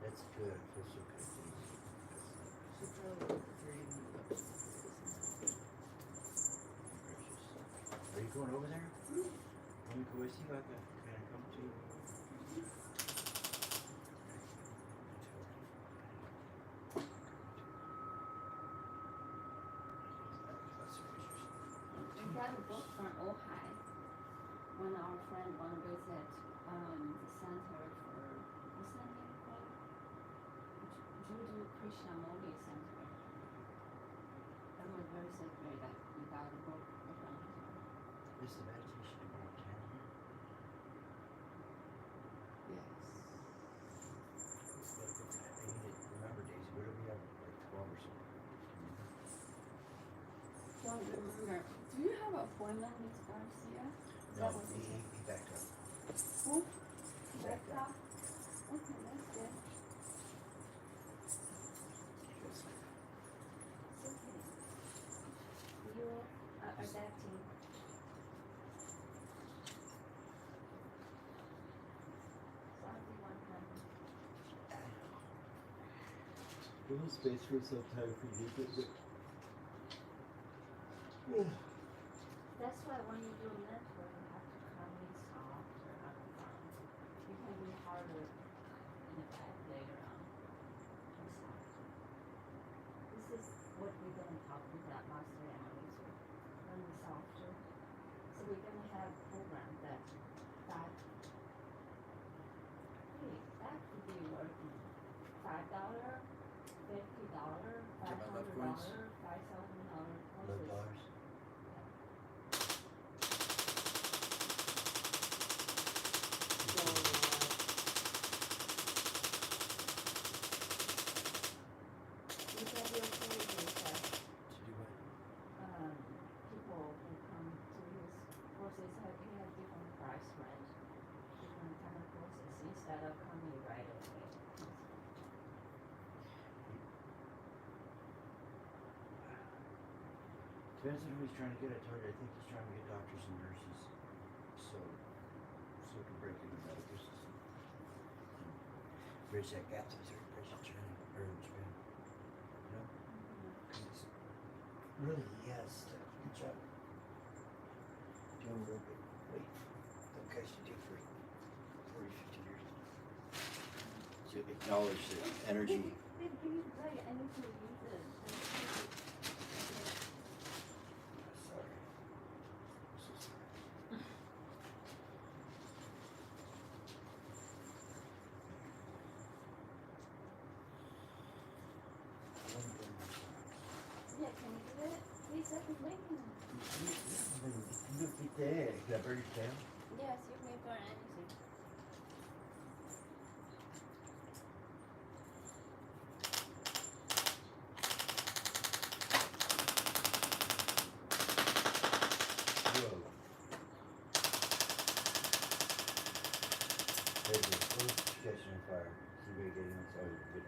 That's good. I feel so good. She's really dreaming. Are you going over there? Let me go with you. I can I come to you. We got a book from Ojai. When our friend want to visit the center for, what's that name called? Judo Krishnamurti Center. That was very sacred that we got a book from him. Is the meditation about 10 here? Yes. I need to remember, Daisy. What do we have? Like 12 or something? Don't remember. Do you have an appointment with Garcia? No, That was he backed up. Who? Becca? Okay, that's good. It's okay. You are adapting. Something one time. Little space for some time for you, That's why when you do network, you have to come in soft or up front. You can be harder in the back later on. Or softer. This is what we're going to talk about master analyzer. When we softer. So we're going to have a program that hey, that could be working. $5, $50, $500, $5,000 Low courses. dollars. You can be okay with that. To do what? People who come to his courses he has different price range, different kind of courses instead of coming right away. Depends on who he's trying to get. I told you, I think he's trying to get doctors and nurses. So we can break into the medical system. Bridge that gap through there, bridge the training, or Japan. You know? Because really, he has to. Good job. Doing real good. Wait. Those guys you do for 40, 50 years. To acknowledge the energy. Right, I need to use it. Sorry. So sorry. Yeah, can you do it? Please, I've been waiting. Look at that. Can I burn it down? Yes, you may burn anything. Whoa. There's a full suggestion of fire. See where you're getting this? Oh, you're good.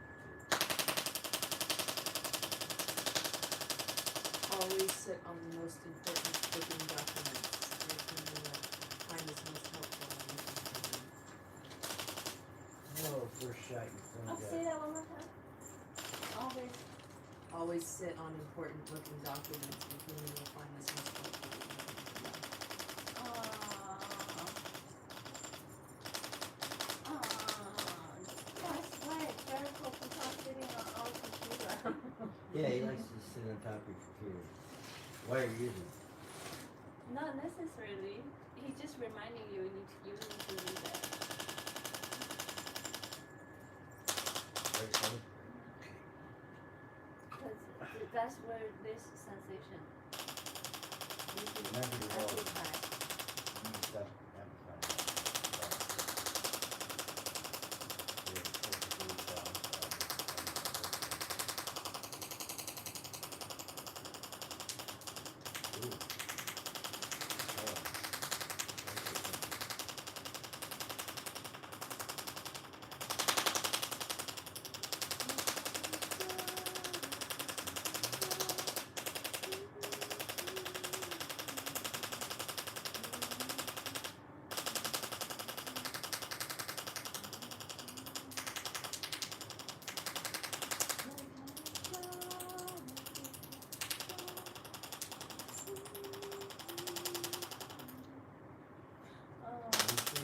Always sit on the most important booking documents. Anything you find is most helpful. Oh, first shot you Oh, find say that one more time. Always. Always sit on important booking documents. Anything you will find is most helpful. That's right. Very cool to start sitting on our computer. Yeah, he likes to sit on top of your computer. Why are you using it? Not necessarily. He's just reminding you you need to do that. Very funny. Because that's where this sensation. Remember your role. Amplify. You need stuff amplifying.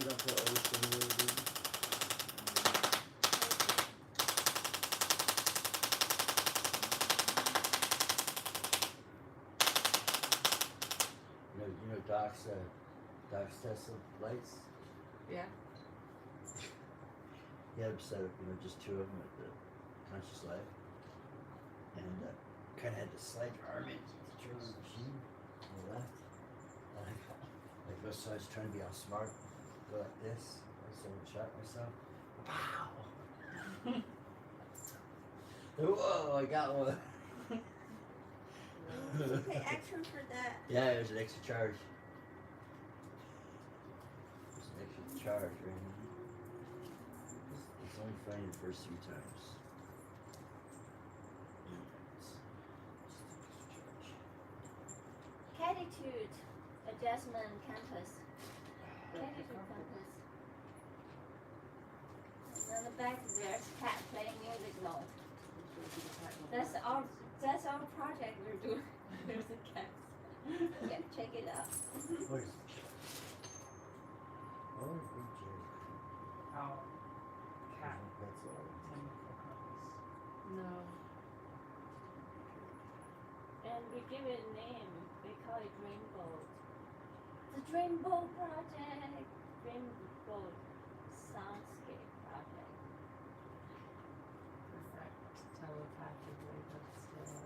it off the ocean a little bit. You know Doc's Tesla lights? Yeah. He had them set up, just two of them at the conscious life. And kind of had to slide your arm in to turn on the machine on the left. Like both sides trying to be all smart. Go like this. I someone shot myself. Pow! Whoa, I got one. Did you pay extra for that? Yeah, there's an extra charge. There's an extra charge right now. It's only funny the first 3 times. Attitude adjustment campus. Attitude campus. And on the back there's cat playing music now. That's our project we're doing. There's a cat. Yeah, check it out. What is Oh, good joke. Our cat That's all. chemical compass. No. And we give it a name. We call it Rainbow. The Rainbow Project. Rainbow Soundscape Project. Perfect. Telepathically, but still.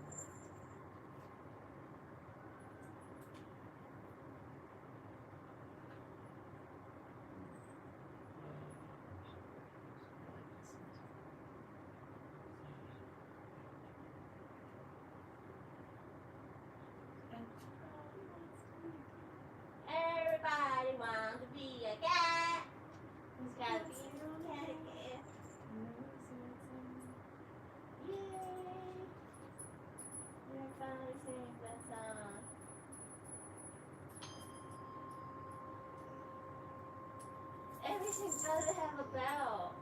Everybody wants to be a cat. Who's got to be a little cat again? Yay! We're finally singing that song. Everything's gotta have a bell.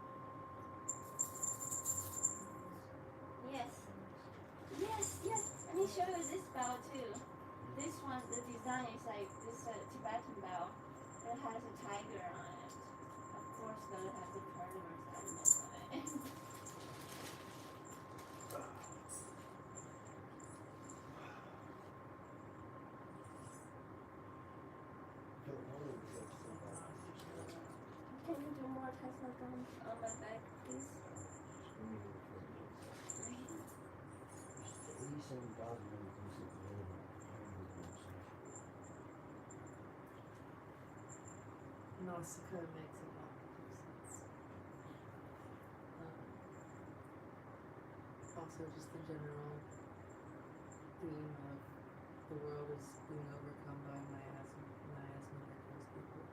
Yes. Yes. Let me show you this bell too. This one, the design is like this Tibetan bell. It has a tiger on it. Of course, though, it has the carnivorous animals on it. Can you do more Tesla guns on my back, please? Nausicaa makes a lot of sense. Also, just the general theme of the world is being overcome by miasma nervous people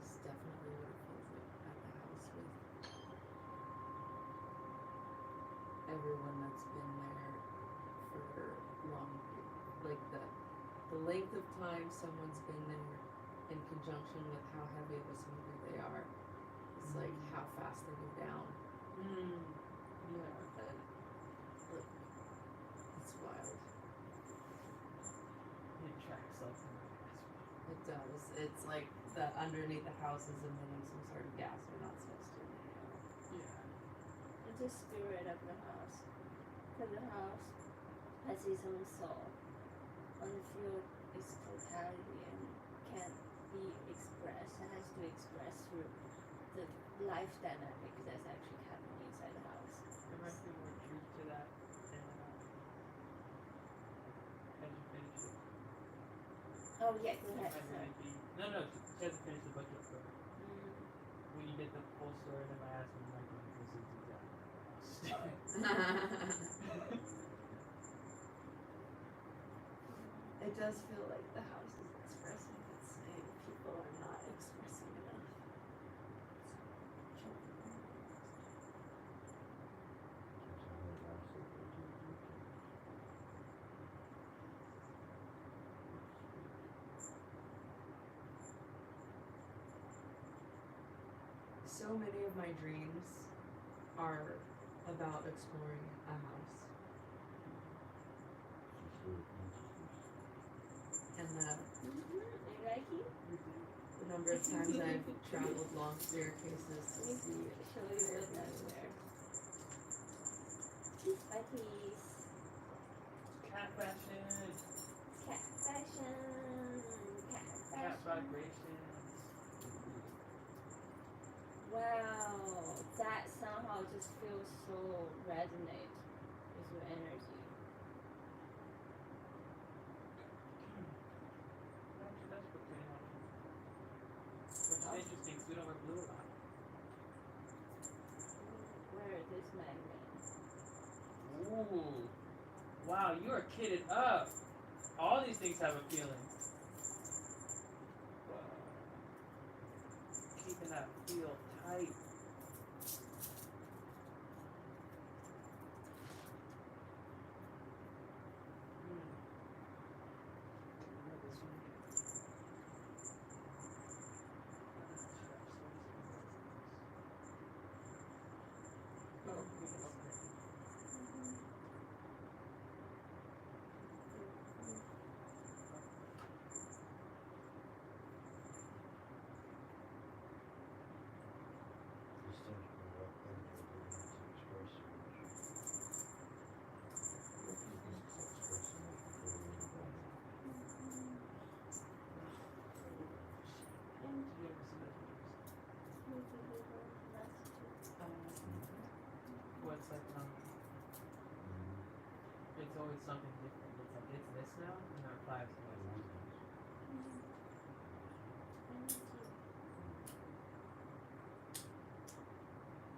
is definitely what it feels like at the house with everyone that's been there for long, like the length of time someone's been there in conjunction with how heavy of a smoker they are. It's like how fast they go down. Yeah, and like it's wild. It tracks up in the gas. It does. It's like the underneath the house is emitting some sort of gas we're not supposed to emit. Yeah. It's the spirit of the house. Because the house has its own soul. On the field, its totality and can't be expressed. It has to express through the life dynamic that's actually happening inside the house. There might be more truth to that than as you finish it. Oh yeah, go It ahead. might Sorry. really be no, just to finish the book first. When you get the full story, then I ask me like, this is exactly. It does feel like the house is expressing its saying people are not expressing enough. So many of my dreams are about exploring a house. And You like it? the the number of times I've traveled long staircases to Let me see show you what that's there. Patties. Cat fashion. Cat fashion. Cat Cat fashion. vibrations. Wow, that somehow just feels so resonate with your energy. That's pretty much. Which is interesting because we don't wear blue a lot. Where is this magnet? Ooh. Wow, you are kitted up. All these things have a feeling. Wow. Keeping that feel tight. What's like it's always something different. It's like it's this now, and the reply is always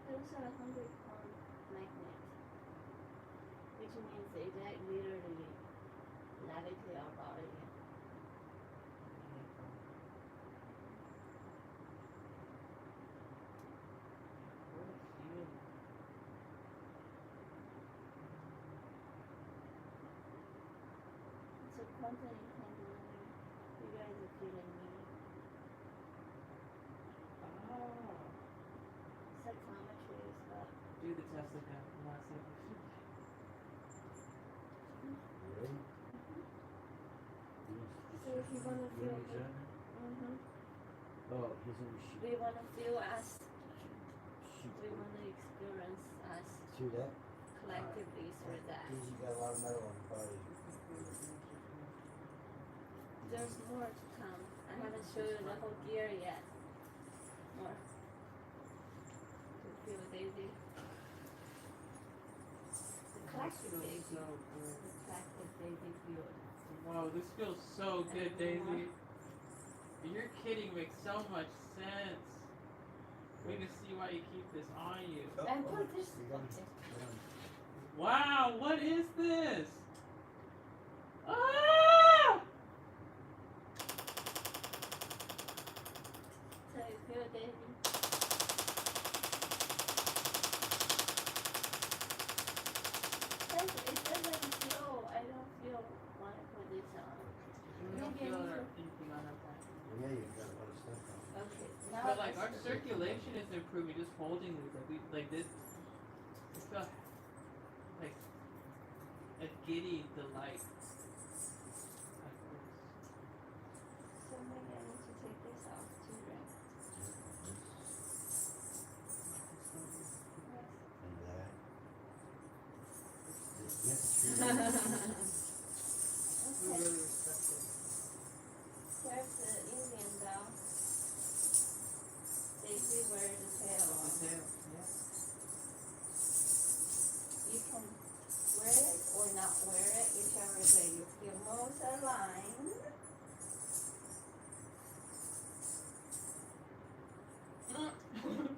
Those are 100-pound magnets, which means they literally levitate our body. So quantum entanglement, you guys are feeling me. Psychometry is up. Do the test again. Last second. Really? So if you wanna feel He's the, Oh, he's in do you wanna feel us? shoot. Do you wanna experience us See that? collectively through that? Easy, got a lot of metal on the body. There's more to come. I haven't showed you the whole gear yet. More. To feel Daisy. The collective Daisy. So The good. collective Daisy field. Wow, this feels so good, Daisy. Your kidding makes so much sense. We can see why you keep this on you. And put this. You're gonna- Okay. you're gonna- Wow, what is this? Ah! So you feel Daisy. It doesn't feel. I don't feel want to put this on. We don't Maybe I feel need to- anything on our back. Yeah, you've got a lot of stuff on. Okay. Now But like our let's- circulation is improving just holding these. Like we like this. It's got like a giddy delight. So maybe I need to take this off too, right? Yes. And that. Yes, We Okay. really respect it. There's the Indian bell. They do wear the tail The on. tail, yeah. You can wear it or not wear it, whichever way you feel most aligned.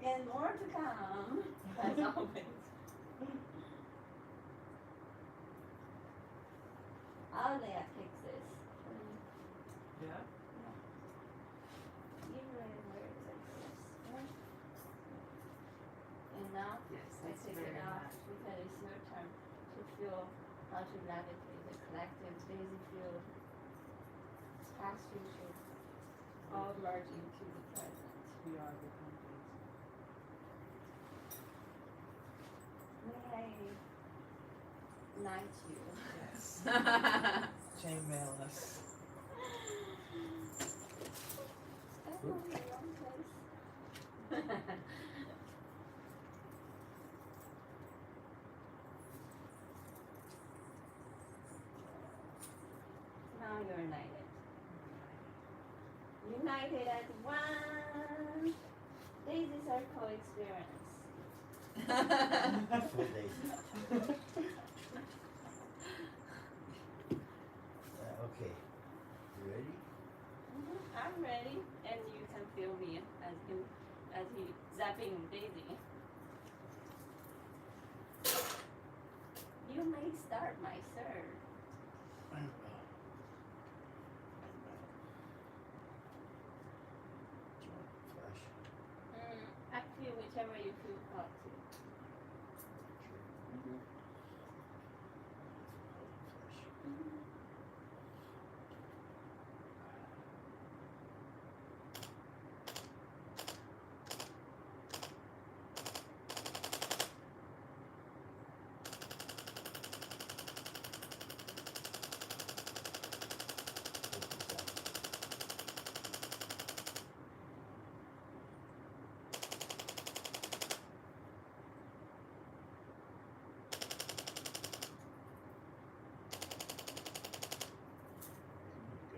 And more to come, as always. Alia takes this. Yeah. Usually wear it like this. Right? And now Yes, I that's take very it out nice. because it's your turn to feel how to navigate the collective Daisy field. Past future, all merge into the present. We are the countries. May I knight you? Yes. Chainmail us. Oh, on the wrong place. Now you're united. United as one. Daisies are co-experience. Full daisy. Okay. You ready? I'm ready, and you can feel me as he zapping Daisy. You may start, my sir. Do you want flash? Actually, whichever you feel up to. Sure. Flash.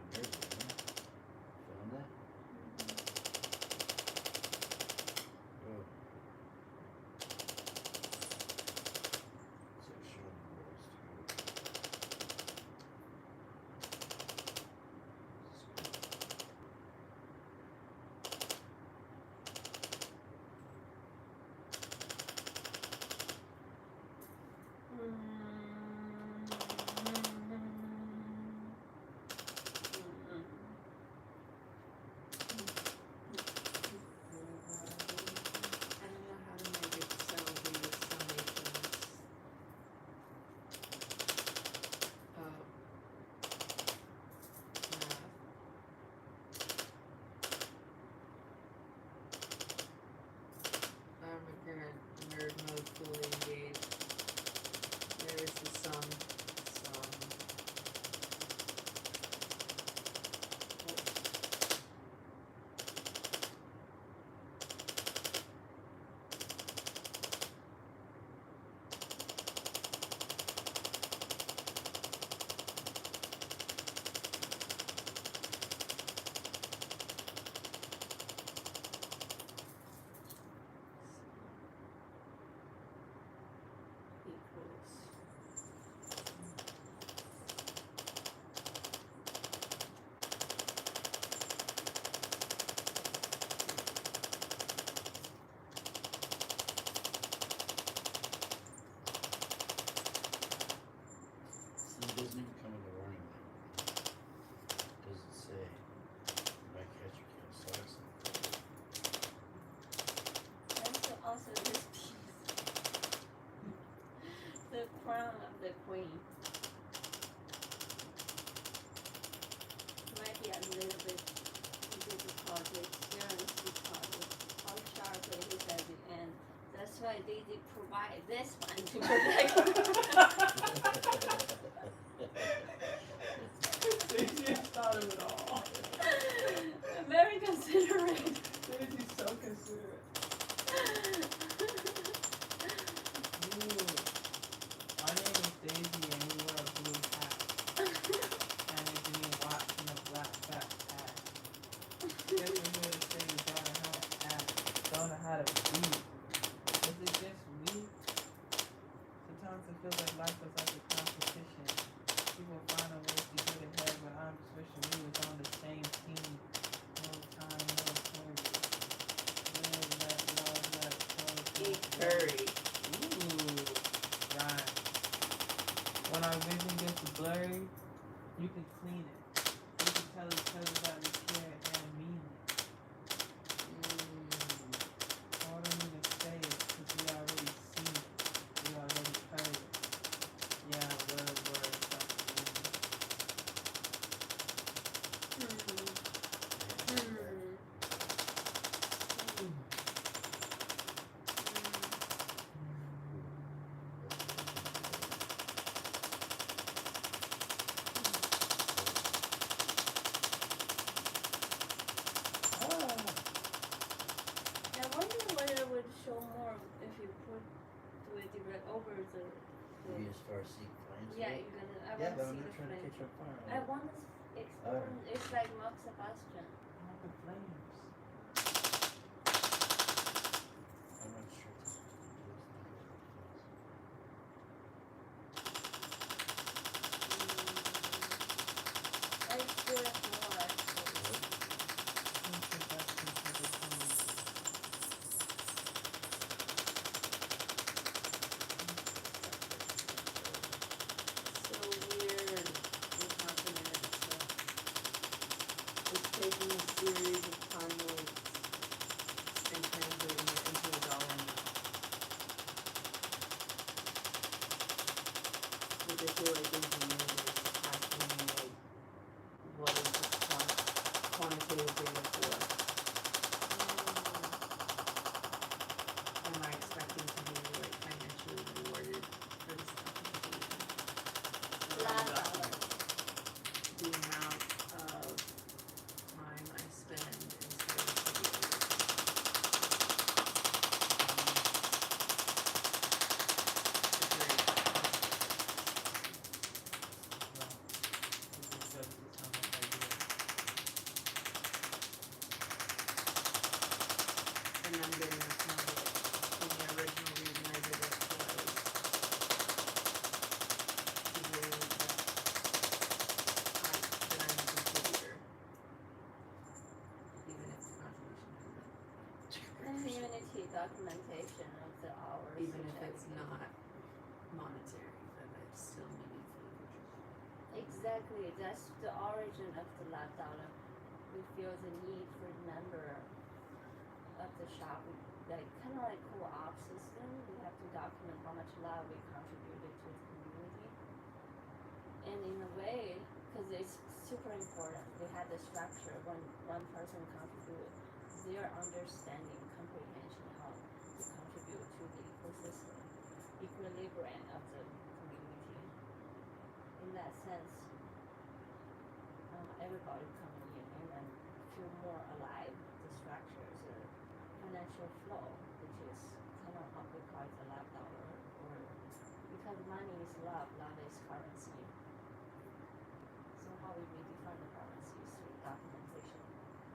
Good nerves, isn't it? Feeling that? Oh. So showing the words to go. I don't know how to make it so these summations. I'm again nerd mode fully engaged. There is the sum. Equals. See, it doesn't even come with a warning label. Does it say, by catch you can't start something? And also this piece. The crown of the queen. Might be a little bit difficult to experience because of how sharply he said the end. That's why Daisy provided this one to protect Daisy has thought of it all. Very considerate. Daisy's so considerate. Ooh. My name is Daisy and we wear a blue hat. And it's me watching a black backpack. Guess we're here to say you don't know how to act. Don't know how to be. Is it just we? Sometimes it feels like life is like a competition. People find a way to get ahead, but I'm just wishing we was on the same team. No time, no service. Eat curry. Ooh, right. When our vision gets blurry, you can clean it. You can tell each other that we care and mean it. I don't even say it, because we already seen it. We already heard it. Yeah, word, something. direct over the Maybe as far as seeing flames. yeah, go? you're gonna, I Yeah, wanna but I'm see not the trying to flame. catch on fire. I wanna experience, it's like Mark Sebastian. I want the flames. I'm not sure this is I experience more actually. Introduction to the flames. So weird with documented stuff. It's taking a series of time loops and translating it into a dollar amount. Which I feel like engineers have to know, like, what is this quantitative data for? Am I expecting to be like financially rewarded for this documentation? The amount of time I spend in studying computers. It's very Well, this is good. This is how much I do. and I'm good enough to know that the original reason I did it was to believe that I'm a contributor. Even if the contribution And community documentation of the hours. even and if it's everything. not monetary, but it's still meaningfully contributing. Exactly, that's the origin of the lab dollar. We feel the need for the member of the shop, like kind of like co-op system. We have to document how much lab we contributed to the community. And in a way, because it's super important, we have the structure when one person contributes, their understanding, comprehension, how to contribute to the ecosystem, equilibrium of the community. In that sense, everybody coming in and then feel more alive. The structures, the financial flow, which is kind of what we call the lab dollar, or because money is love is currency. So how we redefine the currency is through documentation,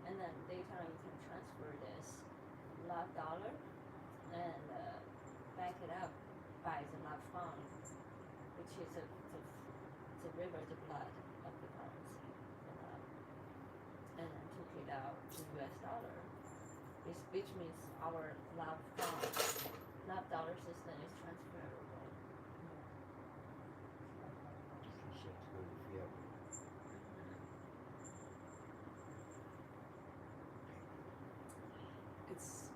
and then later on you can transfer this lab dollar and back it up by the lab fund, which is the river, the blood of the currency, the lab, and then took it out to US dollar, which means our lab fund, lab dollar system is transferable. Because you have to go to the fiat. It's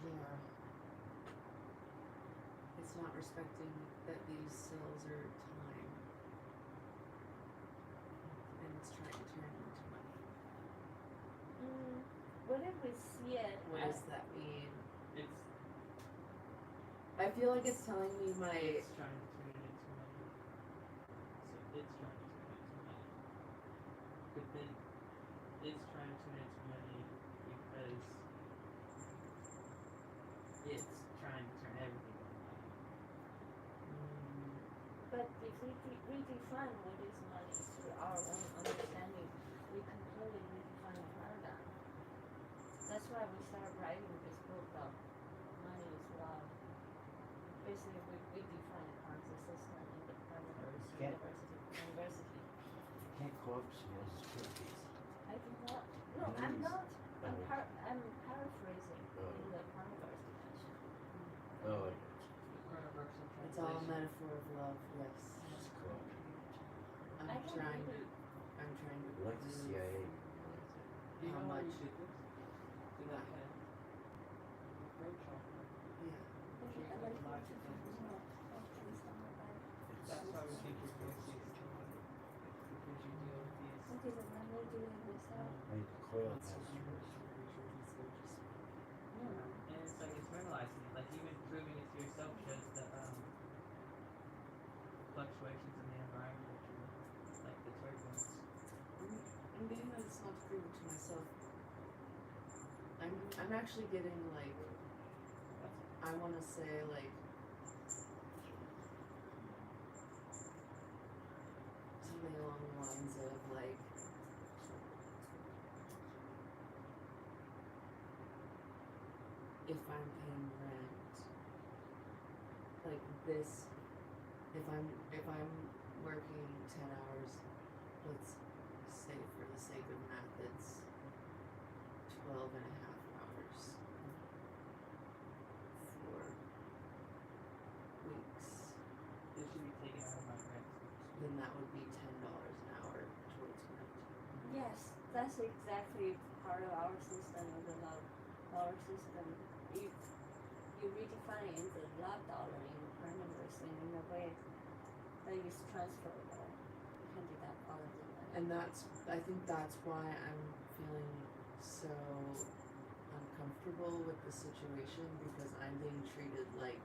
yeah. It's not respecting that these cells are time. And it's trying to turn it into money. What if we see it What as does that mean? It's I feel like it's telling me my it's trying to turn it into money. So it's trying to turn it into money. But then it's trying to turn it into money because it's trying to turn everything into money. But if we redefine what is money through our own understanding, we completely redefine the paradigm. That's why we started writing this book of money is love. Basically, we define the currency system in the parameters Can't- university. You can't co-op someone else's cookies. I do not. No, I'm not. I'm Oh. I'm paraphrasing Oh. in the parameters dimension. Oh, I got The paradox of it's all a translation. metaphor of love, yes. you. Just co-op. I I'm don't trying to really- Like the prove CIA. Do you how know why much- you did this? To What? like approach all that. yeah. Treat I like like life to events. no, please don't like that. That's why we think you're going to see it because you deal with these. Okay, then let me do it myself. I mean, the coil has And it's like internalizing it, like even proving it to yourself shows the fluctuations in the environment, like the turbulence. I'm doing this not to prove it to myself. I'm actually getting like, I want to say like something along the lines of like, if I'm paying rent, like this, if I'm working 10 hours, let's say for the sake of math, it's 12 and a half hours for weeks, It should be taken out of my rent. then that would be $10 an hour towards rent. Yes, that's exactly part of our system, the our system. You redefine the love dollar in the parameters and in a way that is transferable. You can deduct all of them. And I think that's why I'm feeling so uncomfortable with the situation, because I'm being treated like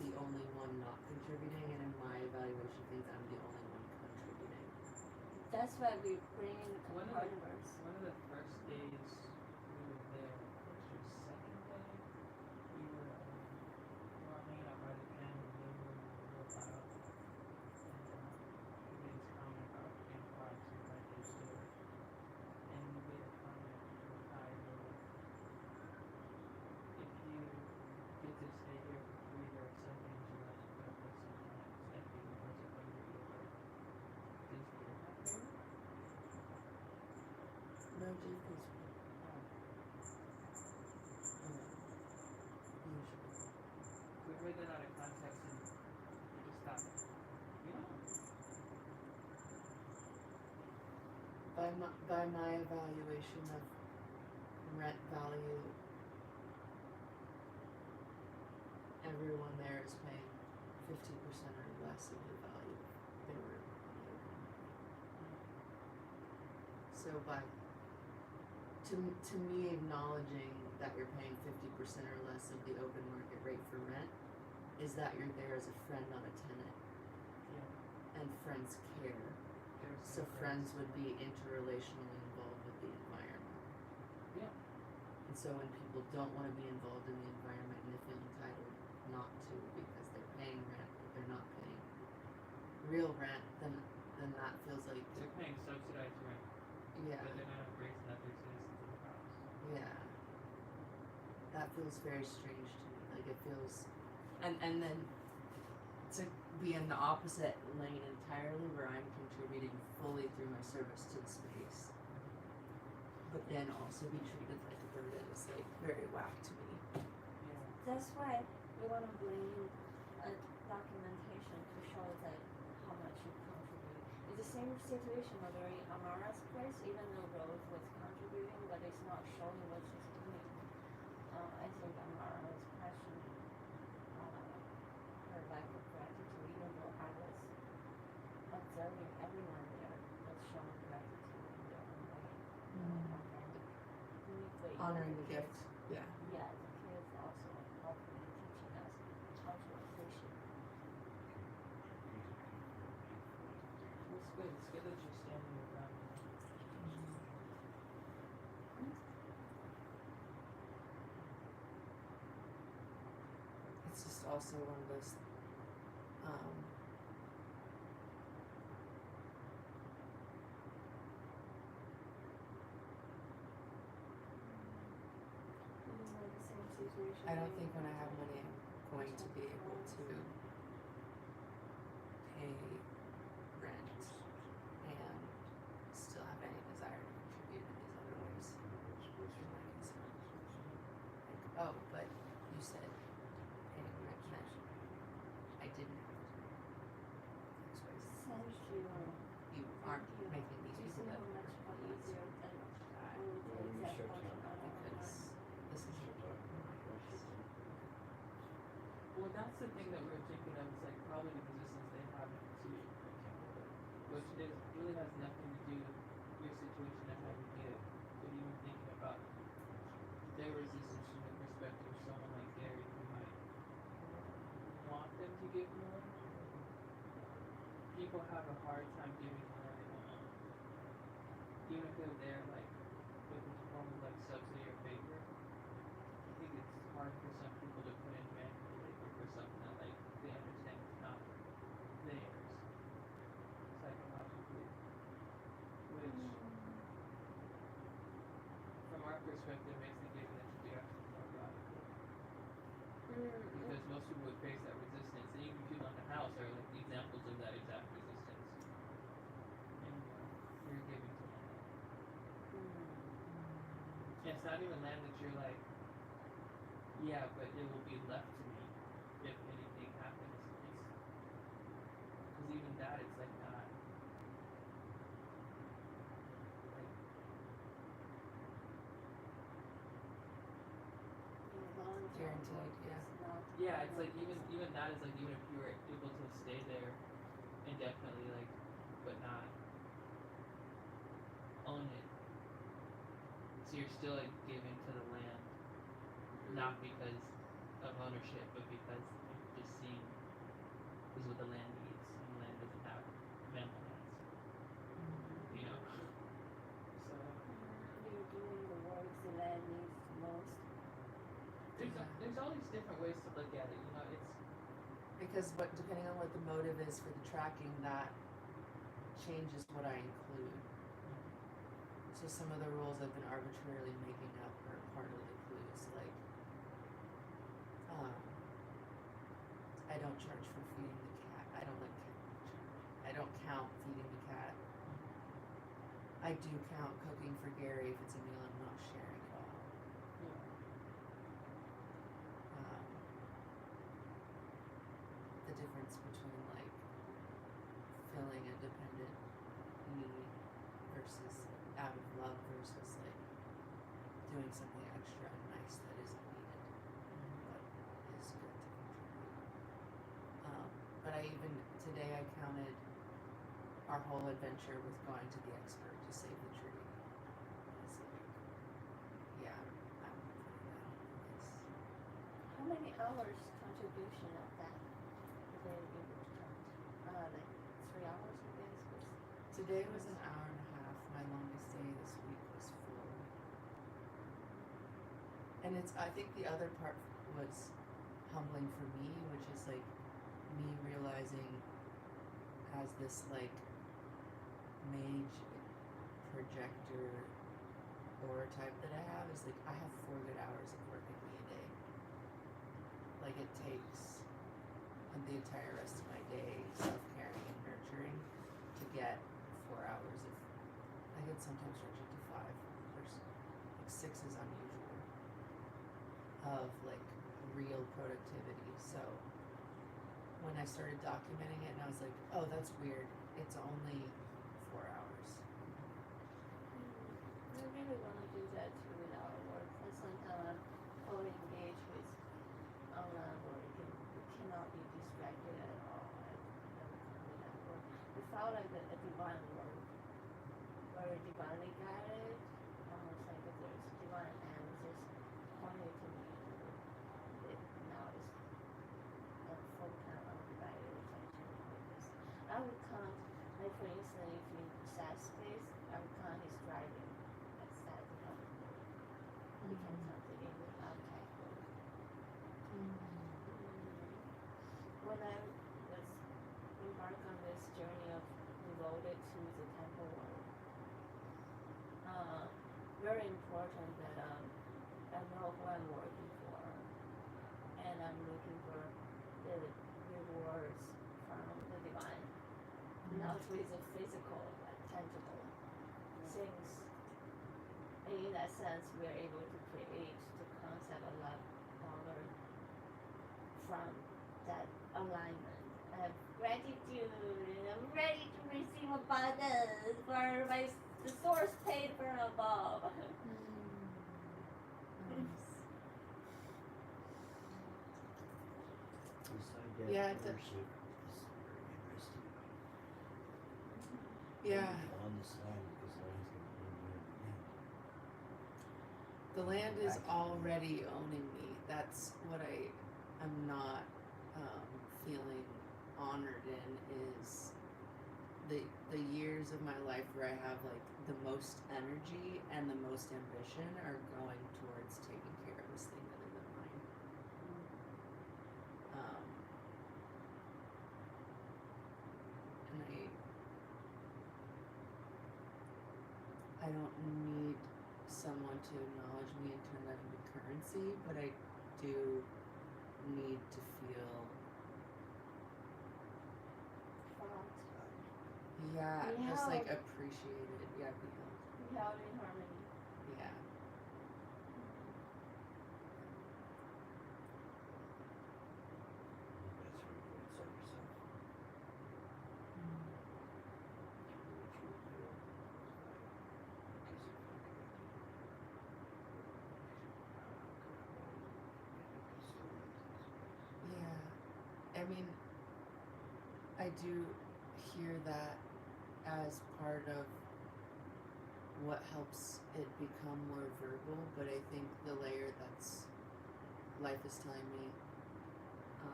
the only one not contributing, and in my evaluation thinks I'm the only one contributing. That's why we bring in the One of partners. One of the first days we were there, was your second day, we were all hanging out by the canyon, and we were real loud. And we made this comment about campfires and like they stood. And we made a comment with Ty, if you get to stay here for free, there are some things you have to put up with sometimes, and people want to come to you like, did you get that there? No, Jake is usually. We heard that out of context and we just stopped. You know? By my evaluation of rent value, everyone there is paying 50% or less of the value of their room on the open market. So to me, acknowledging that you're paying 50% or less of the open market rate for rent is that you're there as a friend, not a tenant. Yeah. And friends care. So friends would be interrelationally involved with the environment. Yeah. And so when people don't want to be involved in the environment and they feel entitled not to because they're paying rent but they're not paying real rent, then that feels like, They're paying subsidized rent, yeah, but they're not embracing that they're citizens of the house. yeah. That feels very strange to me. Like it feels, and then to be in the opposite lane entirely where I'm contributing fully through my service to the space, but then also be treated like a burden is like very whack to me. Yeah. That's why we want to bring in a documentation to show that how much you contribute. It's the same situation over in Amara's place, even though Rose was contributing, but it's not showing what she's doing. I think Amara was questioning her lack of gratitude, even though I was observing everyone there was showing gratitude in their own way. Uniquely. Honoring the gift. Yeah. Yeah, the kids also helping teaching us how to appreciate. It's good. It's good that you're standing your ground. It's just also one of those I don't think when I have money I'm going to be able to pay rent and still have any desire to contribute in these other ways. My concern. Like, oh, but you said paying rent meant I didn't have to. X, Y, Z. Since you You aren't making these do you see people how that much easier than when we did that portion on our because this is Well, that's the thing that we were thinking of. It's like probably the resistance they have to which is really has nothing to do with your situation and how you get it, but even thinking about their resistance from the perspective of someone like Gary who might want them to give more. People have a hard time giving more, even if they're there like with a form of like subsidy or favor. perspective makes the giving that you do actually more radical. Mm, Because most people would face that resistance, and even people in the house are like examples of that exact resistance. And you're giving to land. And it's not even land that you're like, yeah, but it will be left to me if anything happens. Because even that, it's like not. Like, Guaranteed, yeah. yeah, it's like even that is like even if you were able to stay there indefinitely, like, but not own it. So you're still like giving to the land, not because of ownership, but because you're just seeing this is what the land needs, and the land doesn't have mammal hands. You know. So You're doing the work the land needs most. there's all these different ways to look at it. You know, it's Because depending on what the motive is for the tracking, that changes what I include. So some of the rules I've been arbitrarily making up are part of the clues, like I don't charge for feeding the cat. I don't count feeding the cat. I do count cooking for Gary if it's a meal I'm not sharing at all. The difference between like filling a dependent need versus out of love versus like doing something extra and nice that isn't needed but is good to contribute. But today I counted our whole adventure with going to the expert to save the tree. It's like, yeah, I'm putting that on the list. How many hours contribution of that did they able to count? Like 3 hours, I guess. Today was an hour and a half. My longest day this week was 4. And I think the other part was humbling for me, which is like me realizing as this like mage projector aura type that I have is like I have 4 good hours of work in me a day. Like it takes the entire rest of my day self-caring and nurturing to get 4 hours of, I could sometimes stretch it to 5 or like 6 is unusual of like real productivity. So when I started documenting it and I was like, oh, that's weird, it's only 4 hours. I really want to do that too with our work. And sometimes I'm fully engaged with online work and we cannot be distracted at all. That work. It felt like a divine work, very divinely guided, almost like if there's divine hands just pointing to me. Now it's a full-time undivided attention with this. I would count, like for instance, if you sad space, I would count his driving as sad development. You can count it in the outside work. When I was embarked on this journey of devoted to the temple work, very important that I know who I'm working for, and I'm looking for the rewards from the divine, not with the physical, like tangible things. And in that sense, we are able to create the concept of love power from that alignment. I have gratitude, and I'm ready to receive abundance for the source paid from above. Yeah, ownership is very interesting. Yeah, On this land because the land's going to be in the land is already owning me. That's what I'm not feeling honored in is the years of my life where I have like the most energy and the most ambition are going towards taking care of this thing other than mine. And I don't need someone to acknowledge me and turn that into currency, but I do need to feel, just like Beheld. appreciated. Yeah, be held. Be held in harmony. Yeah. That's where you go inside yourself. You truly feel like, because you feel connected. Yeah. I mean, I do hear that as part of what helps it become more verbal, but I think the layer that's life is telling me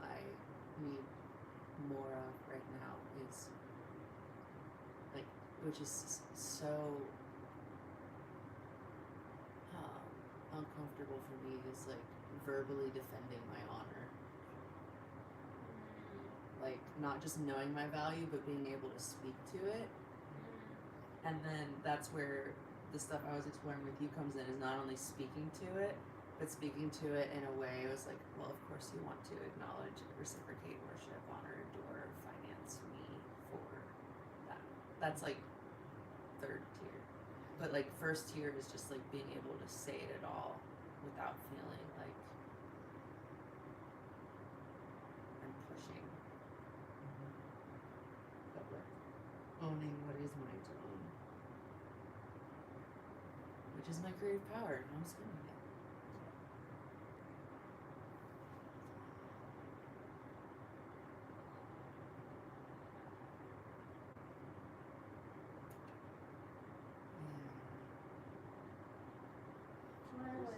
I need more of right now is like, which is so uncomfortable for me, is like verbally defending my honor. Like, not just knowing my value, but being able to speak to it. And then that's where the stuff I was exploring with you comes in, is not only speaking to it, but speaking to it in a way it was like, well, of course you want to acknowledge, reciprocate, worship, honor, adore, finance me for that. That's like third tier. But like first tier is just like being able to say it at all without feeling like I'm pushing. But like owning what is mine to own. Which is my creative power, and I'm spending it.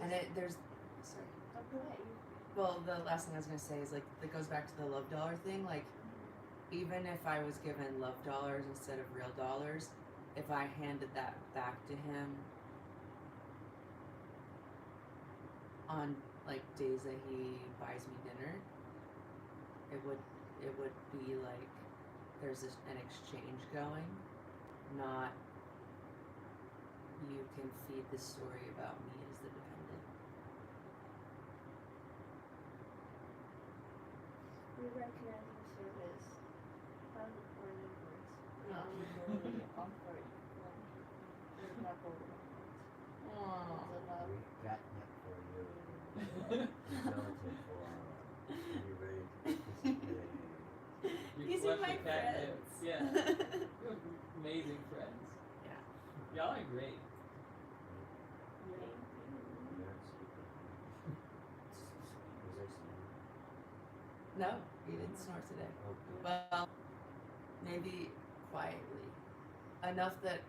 And there's, sorry. Oh, go ahead. Well, the last thing I was gonna say is like, it goes back to the love dollar thing. Like, even if I was given love dollars instead of real dollars, if I handed that back to him on like days that he buys me dinner, it would be like there's an exchange going, not you can feed the story about me as the dependent. We recognize your service from the core numbers. We only offer it from the level of the love. We got that for you. Relative for you ready to participate. These are my friends. Yeah. You have amazing friends. Yeah. Y'all are great. No, he didn't snore today. Okay. Well, maybe quietly. Enough that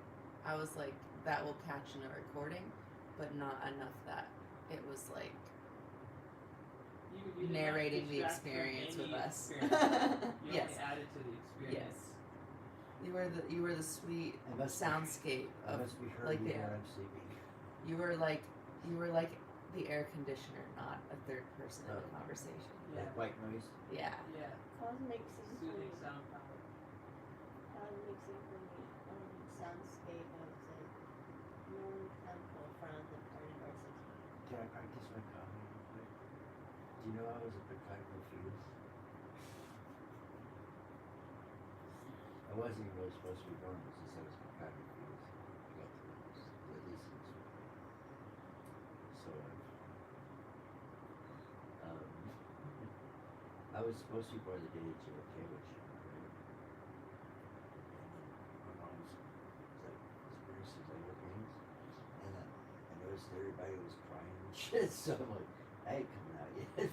I was like, that will catch in a recording, but not enough that it was like You did not narrating the distract from experience any with us. experience. You Yes. only added to the experience. Yes. You were the sweet I must soundscape I of must be heard like the before air. I'm sleeping. You were like the air conditioner, not a third person in the Oh. conversation. Yeah. Like white noise. Yeah. Yeah. Cosmic Soothing symphony. sound power. Cosmic symphony. Soundscape of the moon temple from the university. Can I practice my comedy real quick? Do you know I was a Picasso confused? I wasn't even really supposed to be born, it just I was Picasso confused. I got to the least in this way. So I was supposed to be born the day that JFK was shot, right? And my mom was like, this Bruce is like, what names? And I noticed everybody was crying and shit, so I'm like, I ain't coming out yet.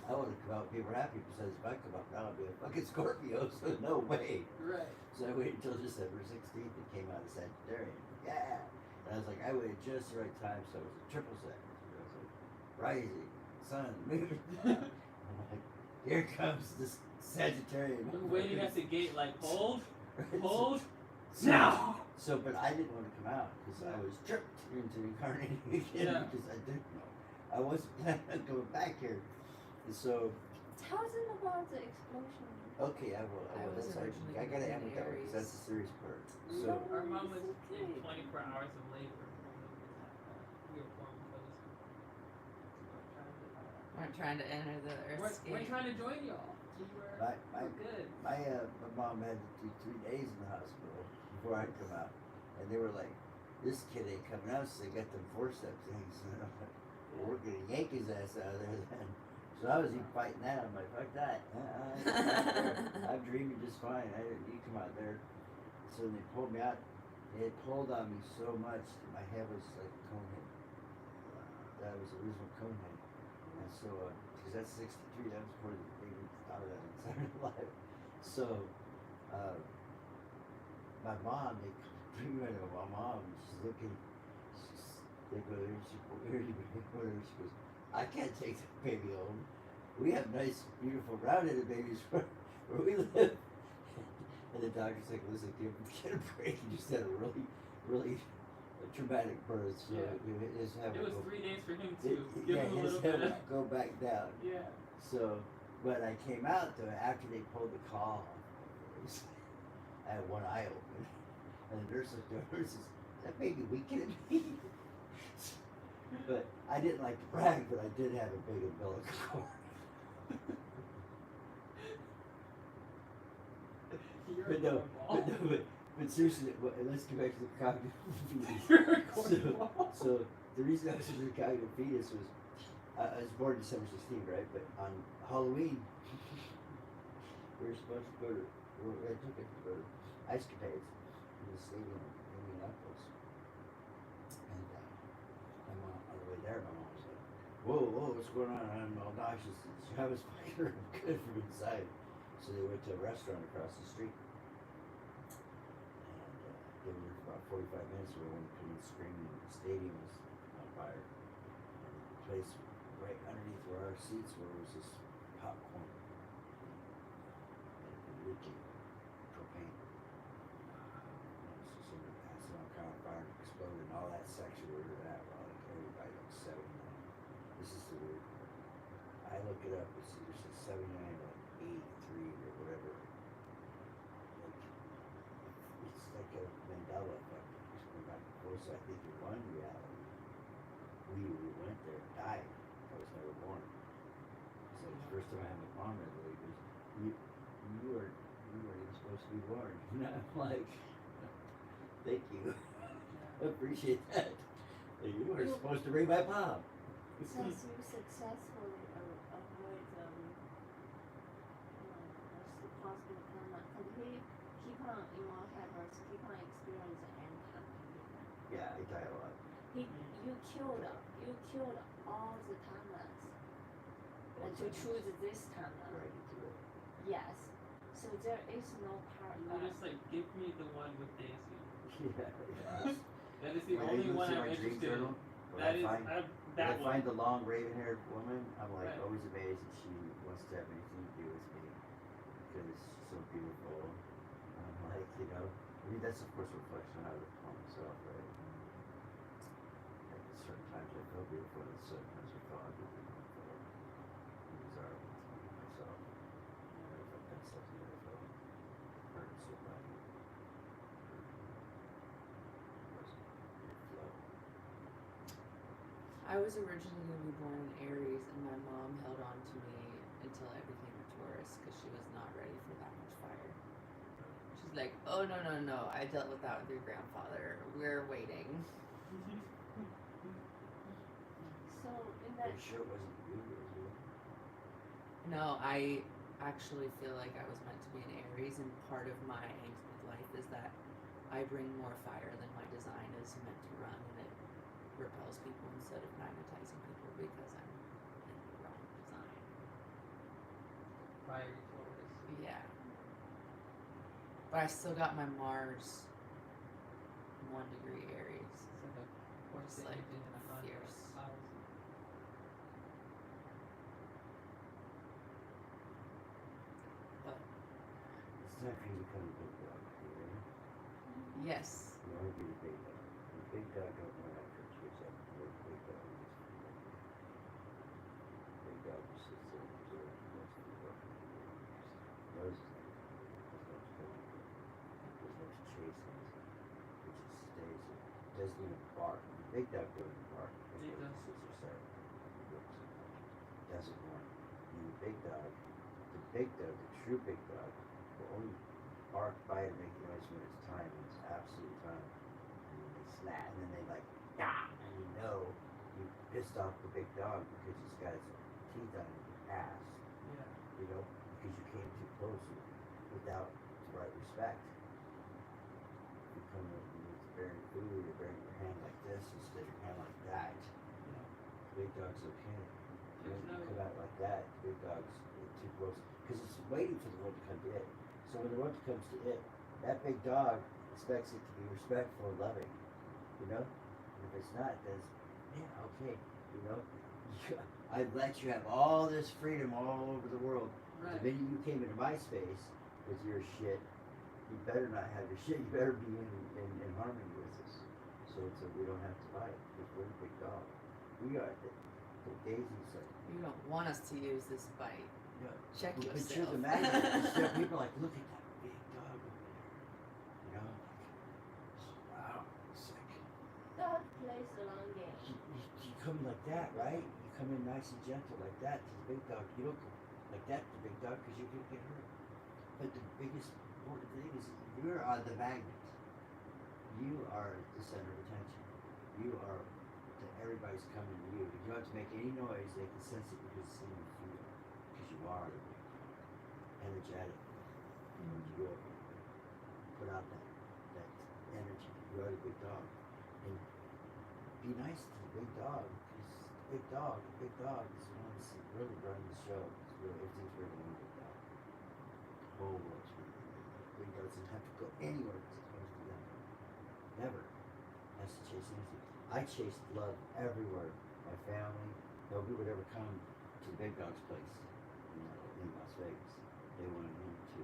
I want to come out and people are happy, besides if I come out now I'll be a fucking Scorpio, so no way. Right. So I waited until December 16th and came out of Sagittarius. Yeah! And I was like, I waited just the right time, so it was a triple Sag. I was like, rising, sun, moon. I'm like, here comes this Sagittarian. You're waiting at the gate like, hold, Right, hold, so, now! So, but I didn't want to come out because I was tricked into incarnating again Yeah. because I didn't know. I wasn't planning on going back here. And so, Tell them about the explosion. okay, I will. I was That's all right. originally I gotta gonna amp be it up because Aries. that's the serious part. No. So, Our mom was It's okay. in 24 hours of labor. we were born close. Weren't trying to enter the We're Earthscape. trying to join y'all. We were My good. my mom had to do 3 days in the hospital before I'd come out, and they were like, "This kid ain't coming out," so they got them forceps things. And I'm like, well, we're gonna yank his ass out of there then. So I was even fighting that. I'm like, fuck that. I'm dreaming just fine. I didn't need to come out there. So when they pulled me out, they had pulled on me so much that my head was like cone head. That was the original cone head. And so, because that's 63, that was before they even thought of that inside of life. So, my mom, they bring me to my mom, and she's looking, they go there, and she goes, "I can't take the baby home. We have nice, beautiful, round-headed babies where we live." And the doctor's like, "Listen, give a break. He just had a really traumatic birth, so his head It will was go, 3 days for him to give him a his little head bit of. will go back down." Yeah. So when I came out though, after they pulled the claw off my face, I had one eye open, and the nurse looked over and says, "Is that baby weakening me?" But I didn't like to brag, but I did have a big umbilical cord. You're But no, normal. but seriously, let's get back to the cognitive fetus. You're a cornball. So the reason I was in the cognitive fetus was I was born December 16th, right? But on Halloween, we were supposed to go to, I took it to go to Ice Capades in the stadium in Indianapolis. And my mom, on the way there, my mom was like, whoa, what's going on? I'm all nauseous. I was fucking her up good from inside. So they went to a restaurant across the street. And they were there for about 45 minutes. We went and screaming. The stadium was on fire. And the place right underneath where our seats were was this popcorn and leaking propane. And so somebody passed it on kind of fire and exploded, and all that section where we were at, well, like everybody like 79. This is the weird part. I look it up, it's either says 79 or like 83 or whatever. Like, it's like a Mandela effect. It's going back and forth. So I think in one reality, we went there and died. I was never born. So the first time I had my mom there, they goes, you weren't even supposed to be born. And I'm like, thank you. I appreciate that. You were supposed to bring my mom. Since you successfully avoid what's the possible karma, can he keep on in more heavens, keep on experiencing any kind of condition? Yeah, I died a lot. You killed all the timelines and to choose this timeline. Right into it. Yes. So there is no part You were just like, give me the one with Daisy. Yeah. That is the When I only go one see I'm my dream interested in. journal, when That I is find, that when I one. find the long raven-haired woman, I'm like Right. always amazed that she wants to have anything to do with me because she's so beautiful. I'm like, I mean that's of course a reflection of myself, right? Like at certain times I feel beautiful, and at certain times I feel ugly. These are myself. If I've done something that I felt hurt so bad. I was originally going to be born in Aries, and my mom held on to me until I became a Taurus because she was not ready for that much fire. She's like, "Oh no! I dealt with that with your grandfather. We're waiting." So in that Pretty sure it wasn't you, was it? No, I actually feel like I was meant to be an Aries, and part of my angst with life is that I bring more fire than my design is meant to run, and it repels people instead of magnetizing people because I'm in the wrong design. Fiery Taurus. Yeah. But I still got my Mars 1 degree Aries. So the course Just that like you did in a hundred fierce. hours. But It's time for you to become a big dog. You ready? yes. You want to be the big dog. The big dog don't run after its wits end. The big dog is big dog just sits there and observes and lets the work and knows it's not there's no to chase anything. It just stays there. doesn't even bark. The big dog doesn't bark. He does. Doesn't bark. And the big dog, the true big dog, will only bark, bite, or make noise when it's time. When it's absolute time. And then they snap, and then they like, yeah, and you know you pissed off the big dog because he's got his teeth on your ass. Yeah. You know, because you came too close without the right respect. You come with bearing food or bearing your hand like this instead of your hand like that. You know, big dog's okay. You don't come out like that. Big dog's too close because it's waiting for the one to come to it. So when the one comes to it, that big dog expects it to be respectful and loving. You know, and if it's not, then it's, yeah, okay. You know, I let you have all this freedom all over the world. Right. The minute you came into my space with your shit, you better not have your shit. You better be in harmony with us. So we don't have to fight because we're the big dog. We are the Daisy's like. You don't want us to use this bite. Yeah. Check But yourself. you're the magnet. So people are like, look at that big dog over there. You know, wow, sick. Dog plays a long game. You come in like that, right? You come in nice and gentle like that to the big dog. You don't go like that to the big dog because you can get hurt. But the biggest important thing is you're on the magnet. You are the center of attention. You are, everybody's coming to you. If you don't have to make any noise, they can sense it because it's in your feel. Because you are the big dog. Energetic. You go up and put out that energy. You are the big dog. And be nice to the big dog. Because the big dog is the one that's really running the show. It's really, everything's really one big dog. The whole world's really one big dog. Big dog doesn't have to go anywhere because it comes to them. Never has to chase anything. I chased love everywhere. My family, nobody would ever come to the big dog's place in Las Vegas. They wanted him to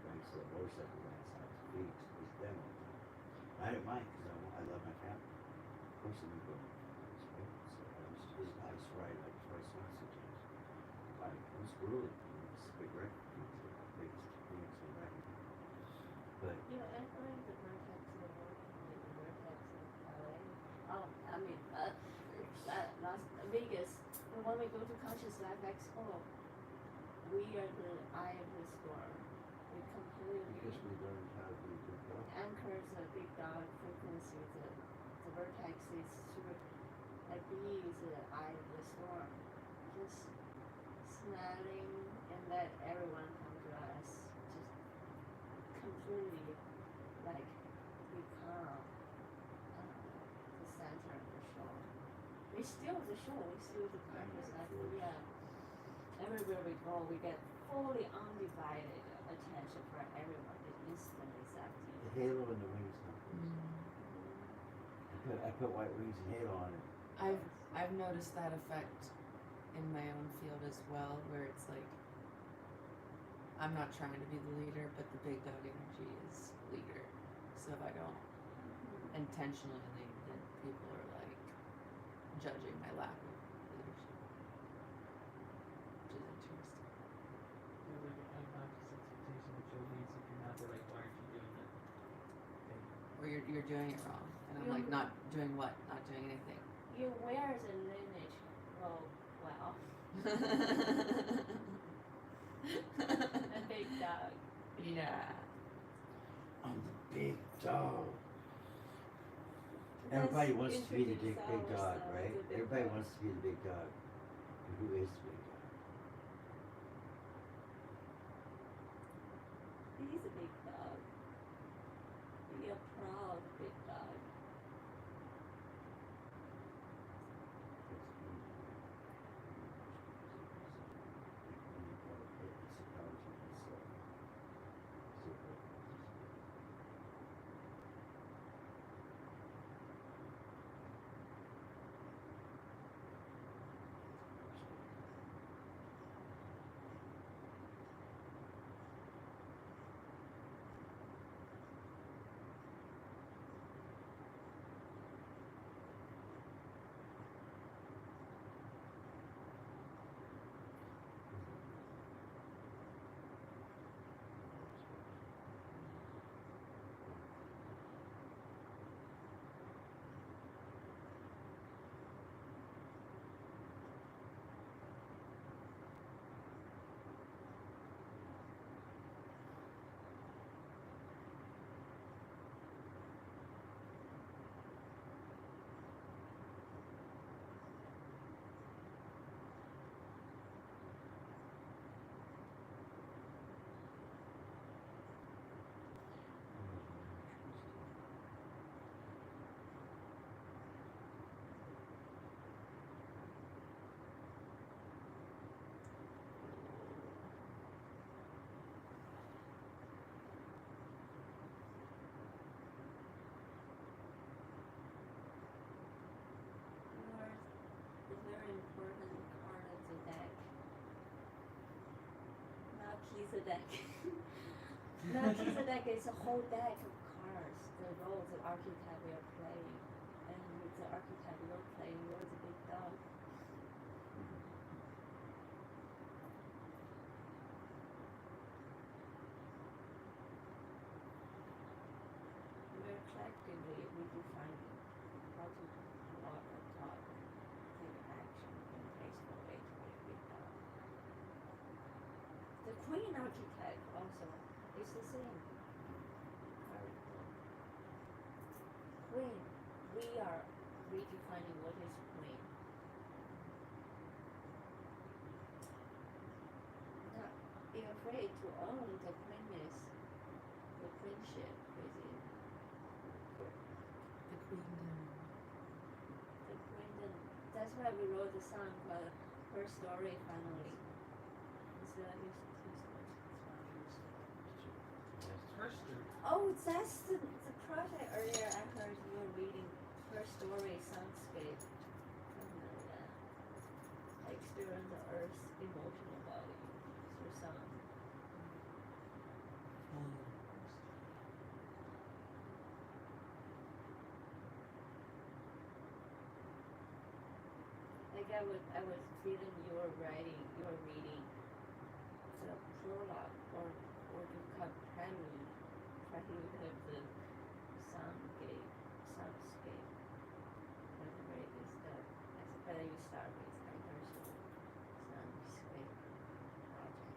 race the motorcycle rides out to Phoenix with them all the time. I didn't mind because I love my family. Of course, I would go to Las Vegas. So I used to visit. I used to ride like twice a month sometimes. It was grueling. It's a big record. It's the biggest Phoenix in record. But You know, I find the vertex of working with the vertex of LA. I mean, Las Vegas. When we go to Conscious Life Expo, we are the eye of the storm. We completely because we learned how to be a good dog. anchors the big dog frequency. The vertex is super. Like B is the eye of the storm. Just smelling and let everyone come to us. Just completely like become the center of the show. We still the show. We still the conscious life. Yeah. Everywhere we go, we get fully undivided attention for everyone. It instantly zapped The you. halo and the wings. I put white wings and halo on it. I've noticed that effect in my own field as well, where it's like I'm not trying to be the leader, but the big dog energy is leader. So if I don't intentionally lead, then people are like judging my lack of leadership, which is interesting. There's like an unconscious expectation that you'll lead if you're not there, like, why aren't you doing it? Or you're doing it wrong, and I'm like, not doing what? Not doing anything. You wear the lineage robe well. A big dog. Yeah. I'm the big dog. Let's Everybody wants to be the big introduce dog, ourselves right? as a big Everybody dog. wants to be the big dog. But who is the big dog? He's a big dog. Be a proud big dog. Melchizedek. Melchizedek is a whole deck of cards, the role the archetype will play, and the archetype will play you're the big dog. We're collectively redefining how to walk and talk, take action, and tasteful way to be a big dog. The queen archetype also is the same. Very cool. Queen, we are redefining what is queen. Not be afraid to own the queenness, the queenship within. The queendom. The queendom. That's why we wrote the song called Her Story Finally. It's his story. Her story. Oh, that's the project earlier I heard you were reading Her Story Soundscape from the Experience the Earth's Emotional Body through sound. Like I was feeling you were reading the prologue or you call prelude of the soundscape, whatever it is that it's better you start with immersion soundscape project.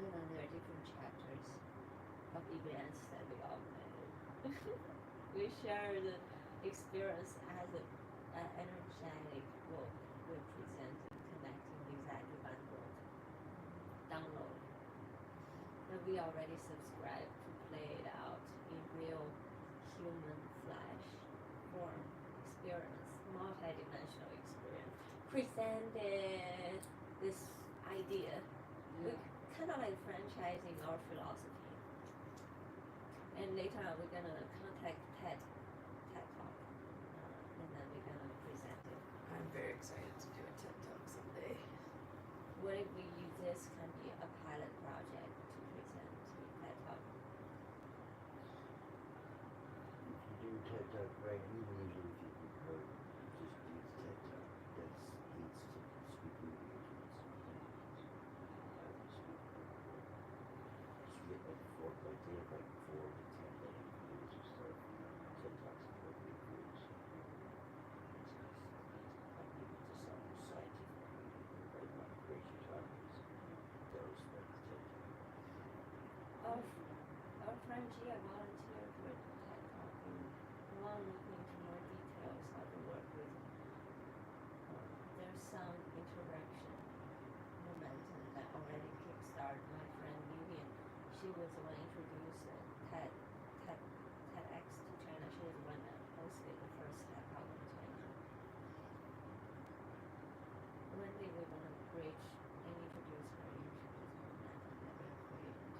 And then there are different chapters of events that we augmented. We share the experience as an energetic book representing, connecting exactly bundled download. But we already subscribed to play it out in real human flesh form experience, multi-dimensional experience. Presented this idea. We kind of like franchising our philosophy. And later on we're gonna contact TED Talk. And then we're gonna present it. I'm very excited to do a TED Talk someday. What if we use this can be a pilot project to present to TED Talk? If you do TED Talk right, usually if you record, just use TED Talk. That leads to speaker engagements. Just get like four to 10 views or stuff. TED Talks are like big groups. I give it to some scientific meeting, right? About crazy topics. They'll respect the TED Talk. Our friend Gia volunteered for TED Talk and want to look into more details how to work with. There's some interaction momentum that already kickstarted. My friend Vivian, she was the one introduced TEDx to China. She was the one that hosted the first TED Talk in China. One day we want to bridge and introduce her momentum that we're creating.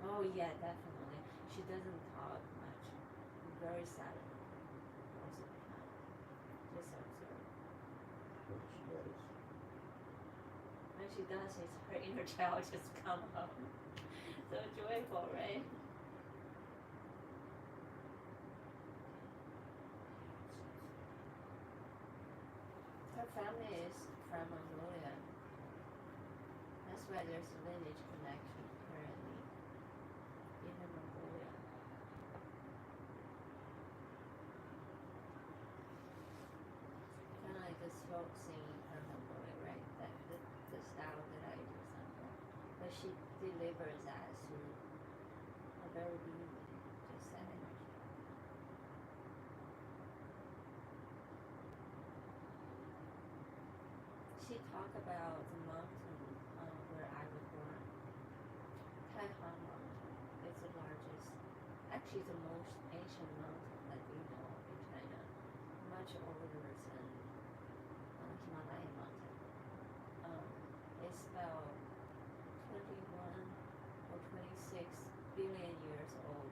Oh yeah, definitely. She doesn't talk much. Very silent most of the time. Just observe. What she does. When she does, her inner child just come out. So joyful, right? Her family is from Mongolia. That's why there's a lineage connection currently in Mongolia. Kind of like the throat singing from Mongolia, right? That the style that I do sample. But she delivers that through a very being, just that energy. She talked about the mountain where I was born. Taihan Mountain. It's the largest, actually the most ancient mountain that we know in China. Much older than Himalayan mountain. It's about 21 or 26 billion years old.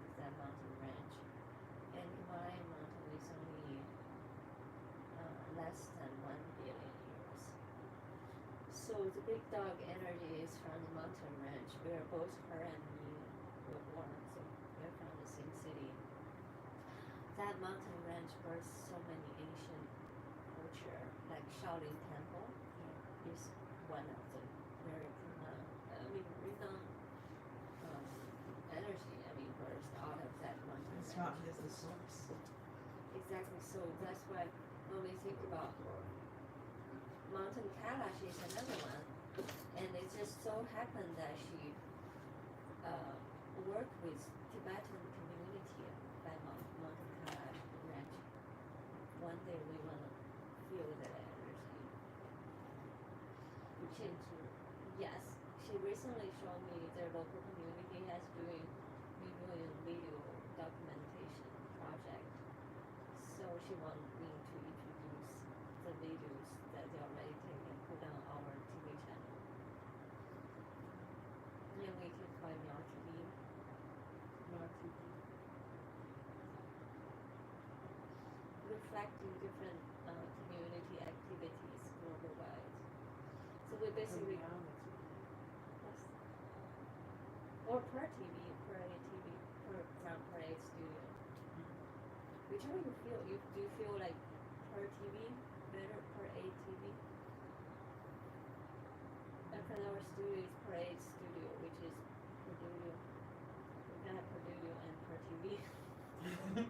So the big dog energy is from the mountain range where both her and me were born. So we're from the same city. That mountain range births so many ancient culture, like Shaolin Temple is one of the very renowned energy. Burst out of that mountain It's range. not as the source. Exactly. So that's why when we think about Mountain Kailash is another one, and it just so happened that she worked with Tibetan community by Mountain Kailash ranch. One day we want to feel that energy. Yes, she recently showed me their local community has doing video documentation project. So she wanted me to introduce the videos that they already taken and put on our TV channel. And we can call it Meow TV. Not TV. Reflecting different community activities worldwide. So we basically yes. Or per TV, per A TV, from per A studio. Whichever you feel, do you feel like per TV better, per A TV? Because our studio is per A studio, which is per studio. We can have per studio and per TV. I'm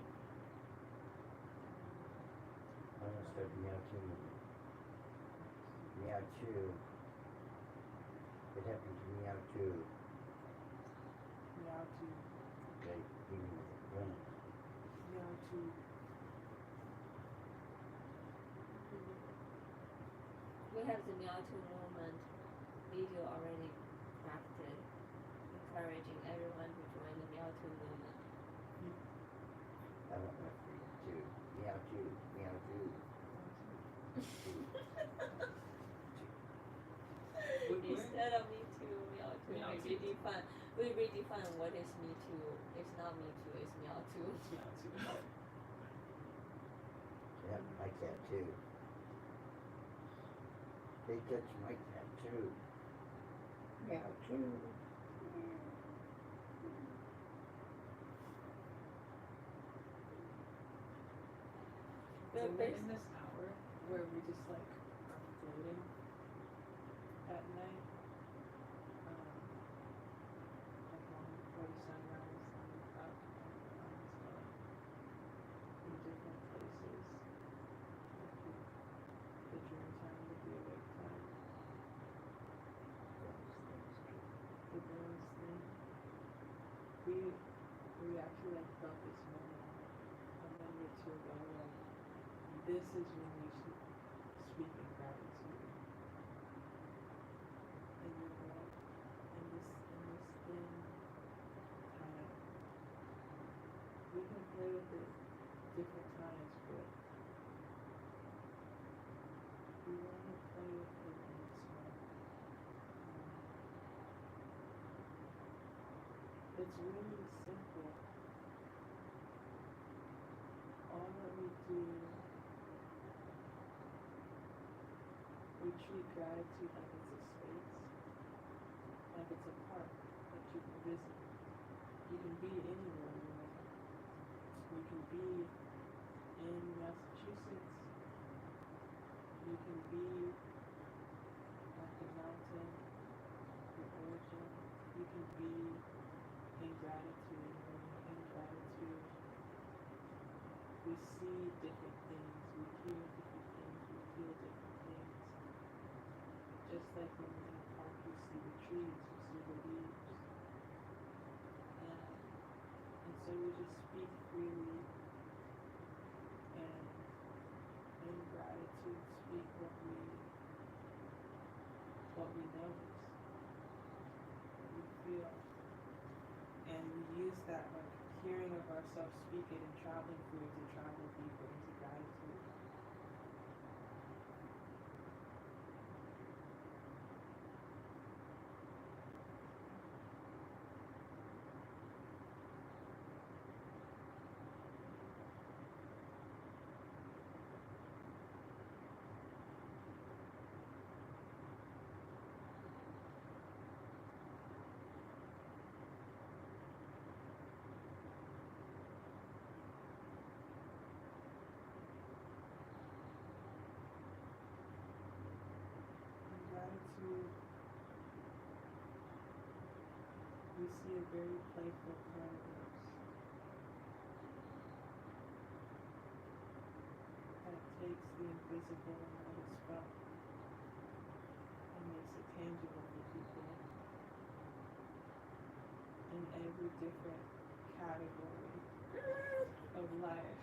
gonna start Meow 2. Meow 2. What happened to Meow 2? Meow to They give me the run. meow to We have the Meow 2 movement video already crafted, encouraging everyone to join the Meow 2 movement. I want my freedom too. Meow 2. Meow 2. Instead of Me Too, Meow 2, Meow we Too. redefine what is Me Too. It's not Me Too, it's Meow 2. meow to Yep, my cat too. They touch my cat too. Meow 2. So But we're in this hour where we just like are floating at night, like long before the sunrise and up and stuff in different places. Like the dream time, the awake time, the bonus thing. We actually like felt this moment a minute or two ago, like this is when we should speak in gratitude. And you know what? And this thing kind of we can play with it different times, but we want to play with it in its moment. It's really simple. All that we do, we treat gratitude like it's a space, like it's a park that you can visit. You can be anywhere you want. You can be in Massachusetts. You can be at the mountain, your origin. You can be in gratitude. When you're in gratitude, we see different things, we hear different things, we feel different things. Just like when you're in a park, you see the trees, you see the leaves. And so we just speak freely and in gratitude speak what we notice, what we feel. And we use that like hearing of ourselves speak it and traveling through it to travel deeper into gratitude. we see a very playful part of us that takes the invisible and what is felt and makes it tangible for people in every different category of life.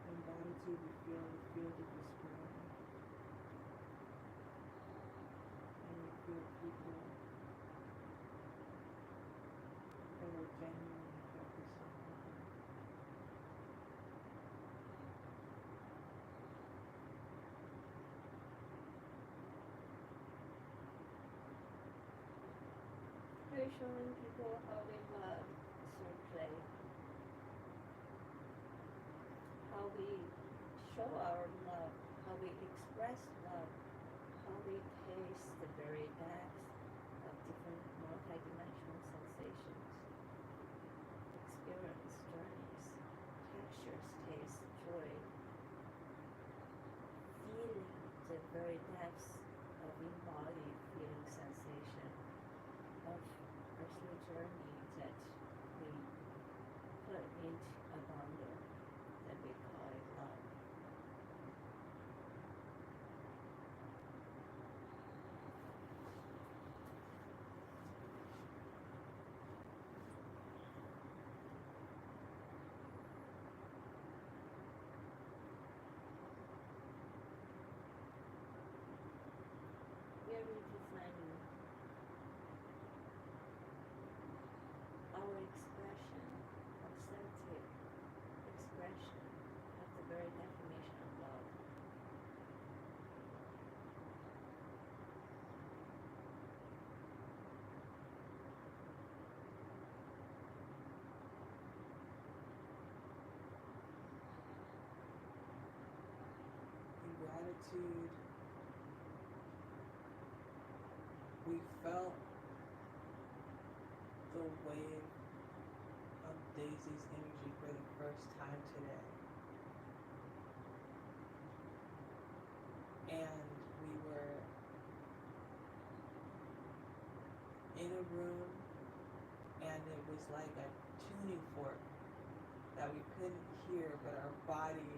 In gratitude, we feel the field of this room, and we feel people that are genuinely focused on others. We're showing people how we love through play, how we show our love, how we express love, how we taste the very depths of different multidimensional sensations, experience journeys, textures, taste, joy, feeling the very depths of embodied feeling sensation of earthly journey that we put into a bundle that we call it love. We are redefining our expression, authentic expression of the very definition of love. In gratitude, we felt the wave of Daisy's energy for the first time today. And we were in a room, and it was like a tuning fork that we couldn't hear, but our body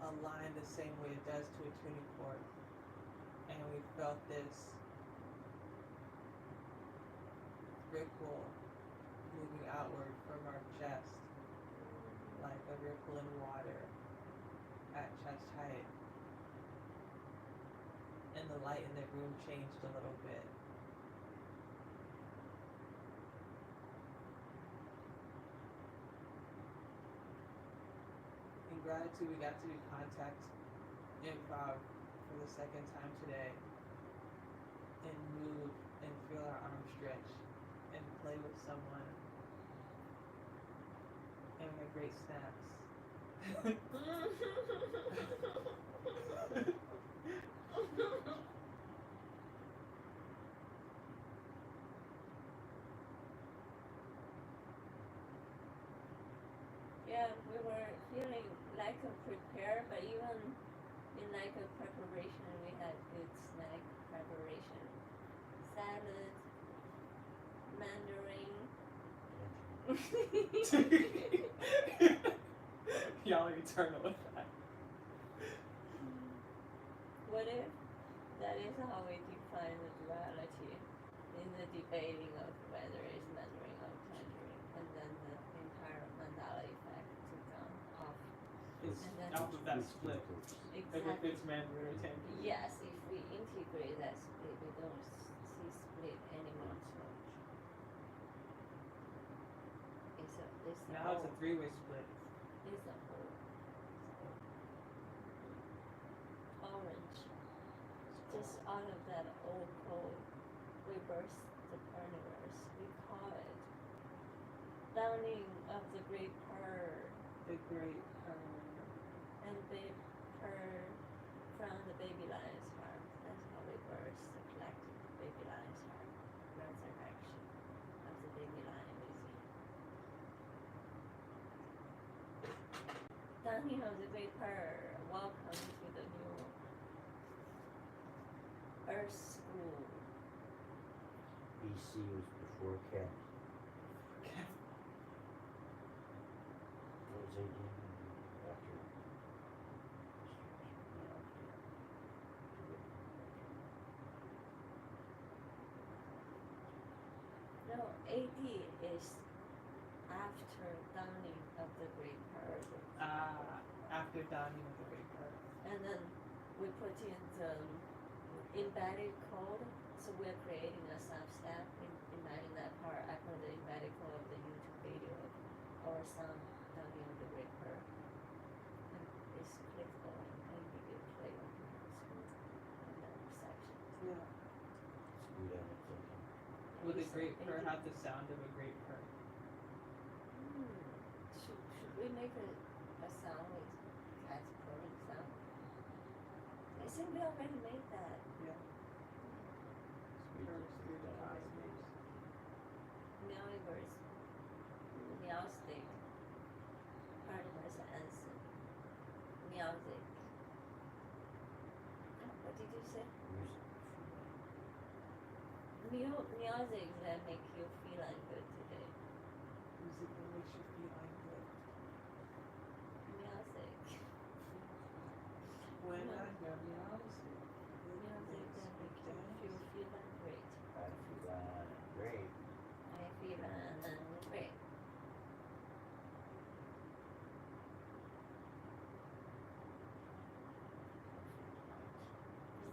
aligned the same way it does to a tuning fork. And we felt this ripple moving outward from our chest, like a ripple in water at chest height. And the light in the room changed a little bit. In gratitude, we got to do contact improv for the second time today, and move and feel our arms stretch and play with someone, and we had great snaps. Yeah, we were feeling like a prepare, but even in like a preparation, we had good snack preparation. Salad, mandarin. Y'all are eternal with that. What if that is how we define the duality in the debating of whether it's mandarin or tangerine, and then the entire mandala effect to come off. It's And then- out of that split. If Exactly. it's mandarin or tangerine. Yes, if we integrate that split, we don't see split anymore. So it's a Now it's a whole. three-way split. It's a whole. Orange. Just out of that old code, we burst the universe. We call it downing of the great pearl, The great and big pearl from the baby lion's heart. That's how we burst the collective baby lion's heart. Resurrection of the baby lion within. Downing of the great pearl welcome to the new Earth School. BC was before Cat. What was they doing after? No, AD is after dawning of the Great Purge. After dawning of the Great Purge. And then we put in the embedded code, so we're creating a substep embedding that part. I put the embedded code of the YouTube video of our song dawning of the Great Purge. And it's clickable and you can play on the screen in that section. Yeah. Screwed out of something. Would the It's Great AD. Purge have the sound of a Great Purge? Should we make a sound with cats purring sound? I think we already made that. Yeah. Purge through the cosmos. Meowverse, Meowstick, Carniverse Anson, Meowsic. What did you say? Meowsic that make you feel like good today. Music that makes you feel like good. Meowsic. When Yeah. I hear music, Music that make you feel like great. I feel great. I feel great.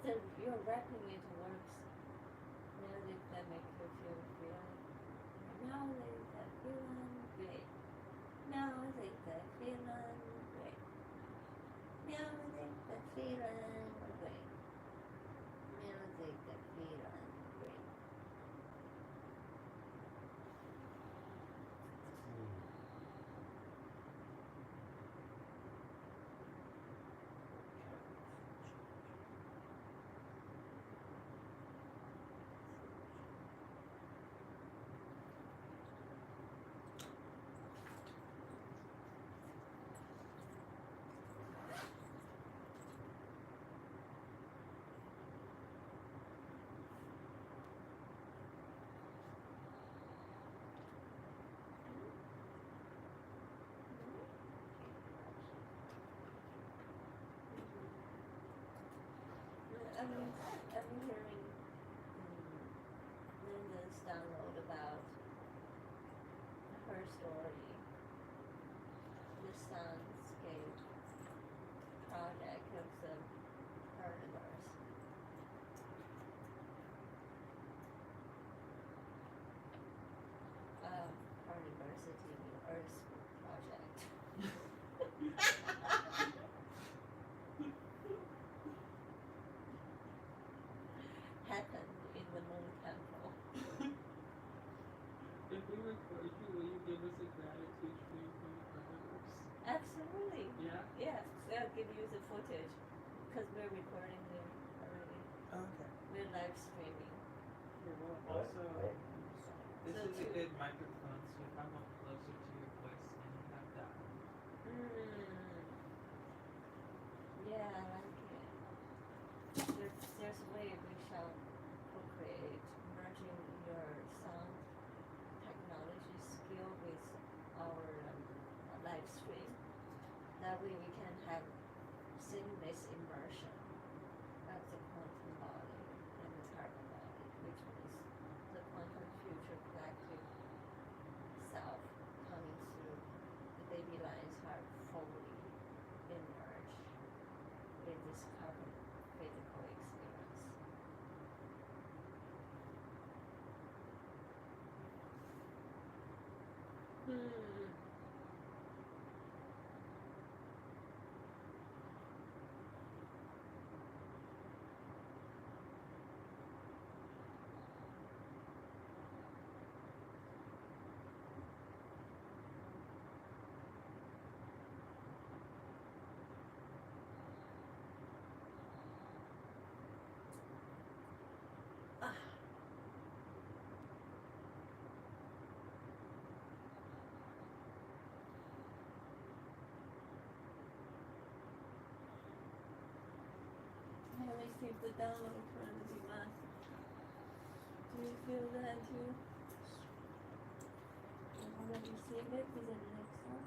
So you're rapping it works. Music that makes you feel music that feeling great. Music that feeling great. Music that feeling great. Music that feeling great. I'm hearing Linda's download about her story, the Soundscape project of the Carnivores. Carniversity Earth School project. Happened in the Moon Temple. if we record you, will you give us a gratitude stream from the carnivores? Absolutely. Yeah? Yes, they'll give you the footage because we're recording them already. Okay. We're live streaming. Here, well, What? also, What? this So is a to- good microphone, so if I want closer to your voice, then you have that. Yeah, I like it. There's a way we shall co-create, merging your sound technology skill with our live stream. That way we can have seamless immersion of the quantum body and the carbon body, which means the quantum future collective self coming through the baby lines are fully immersed in this carbon physical experience. keep the download trying to be less. Do you feel that too? You already save it? Is it next one?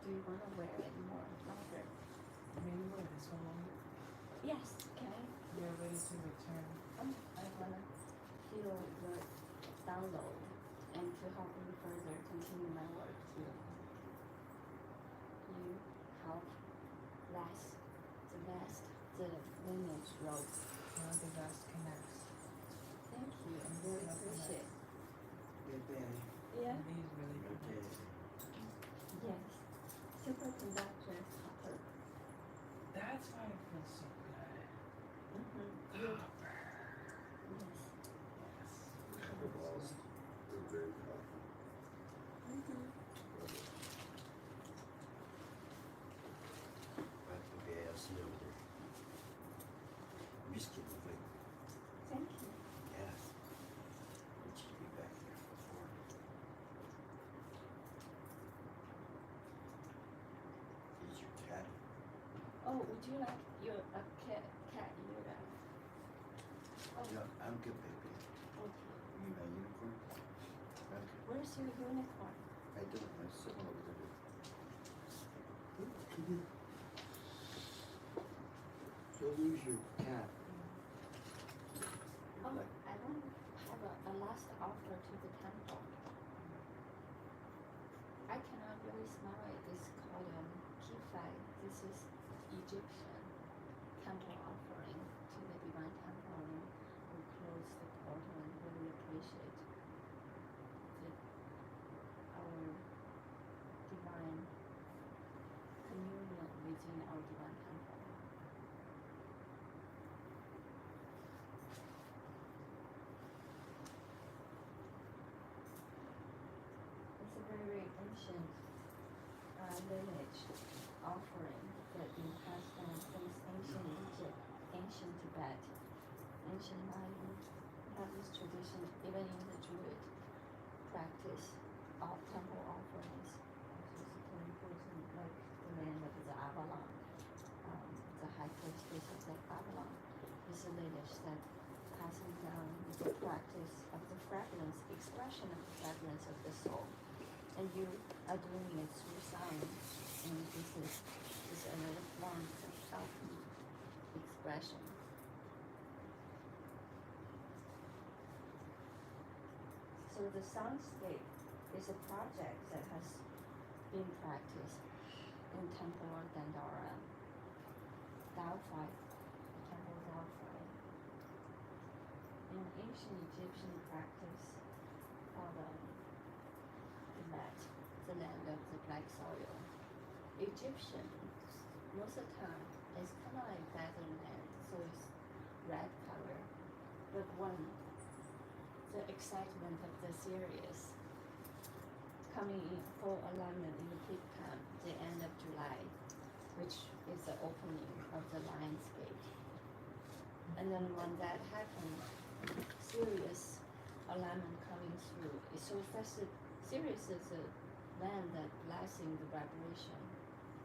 Do you want to wear it more longer? Maybe wear this one longer. Yes, can I? We're ready to return. I want to feel the download and to help me further continue my work to you help the lineage road. Now the rest connects. Thank you. I'm very appreciate. Good day. Yeah. And these really Good day. connect. Yes. Superconductor copper. That's why it feels so good. Mm-hmm. Copper. Yes. Yes. Copper balls are very powerful. Mm-hmm. Right, okay, I'll see you over there. I'm just kidding, like, Thank you. yeah. It should be back there before. Is your cat? Oh, would you like your a cat ear? Oh, No, I'm good, baby. okay. You mean my unicorn? Okay. Where's your unicorn? I don't, my son over there. Don't lose your cat. Oh, Like, I want to have a last offer to the temple. I cannot really smell it. It's called kifai. This is Egyptian temple offering to the divine temple. And we close the portal and really appreciate our divine communion within our divine temple. It's a very ancient lineage offering that been passed down since ancient Egypt, ancient Tibet, ancient Maya. We have this tradition even in the Druid practice of temple offerings. Also super important, like the land of the Avalon, the high priestess of the Avalon is a lineage that passing down the practice of the fragrance, expression of the fragrance of the soul. And you are doing it through sound, and this is another form of self-expression. So the soundscape is a project that has been practiced in Temple Dandara, Delphi, Temple Delphi. In ancient Egyptian practice of Tibet, the land of the black soil. Egyptian, most of the time, is kind of like desert land, so it's red color. But when the excitement of the series coming in full alignment in the peak time, the end of July, which is the opening of the landscape. And then when that happens, serious alignment coming through. So that's the Sirius is a land that blessing the vibration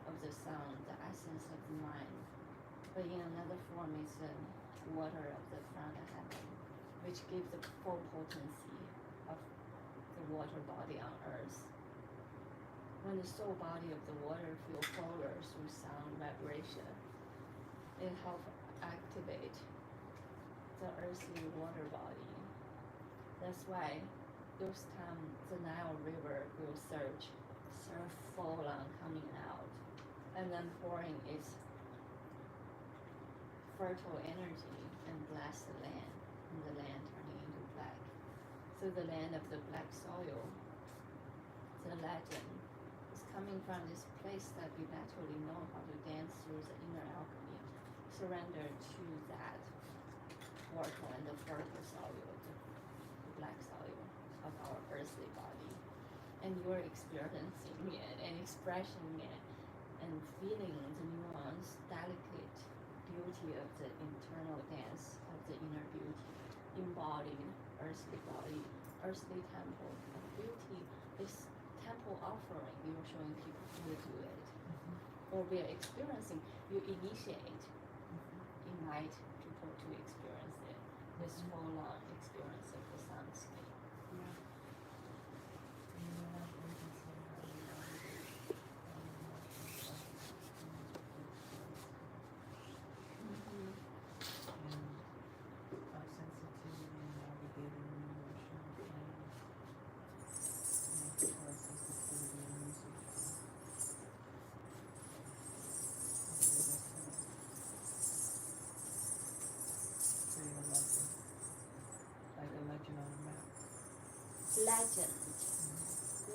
of the sound, the essence of the mind. But in another form is the water of the front of heaven, which gives the full potency of the water body on earth. When the soul body of the water feel forward through sound vibration, it helps activate the earthly water body. That's why those times the Nile River will surf full on coming out, and then pouring its fertile energy and bless the land, and the land turning into black. So the land of the black soil, the legend, is coming from this place that we naturally know how to dance through the inner alchemy, surrender to that portal and the fertile soil, the black soil of our earthly body. And you're experiencing it and expressing it and feeling the nuance, delicate beauty of the internal dance of the inner beauty, embodied earthly body, earthly temple of beauty. This temple offering, you're showing people how to do it. Or we are experiencing, you initiate, invite people to experience it, this full-on experience of the soundscape.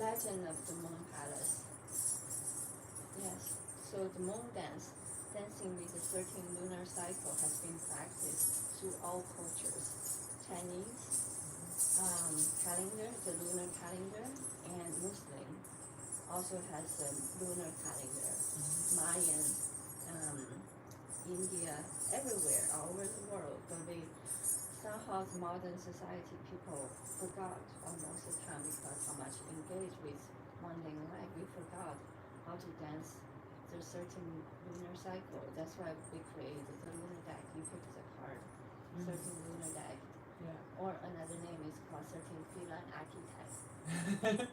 legend of the moon palace. Yes, so the moon dance, dancing with the 13 lunar cycle, has been practiced through all cultures. Chinese calendar, the lunar calendar, and Muslim also has a lunar calendar. Mayan, India, everywhere, all over the world, but we somehow modern society people forgot almost the time because how much engaged with mundane life. We forgot how to dance the certain lunar cycle. That's why we created the lunar deck. You pick the card, certain lunar deck. Yeah. Or another name is called certain feline archetype.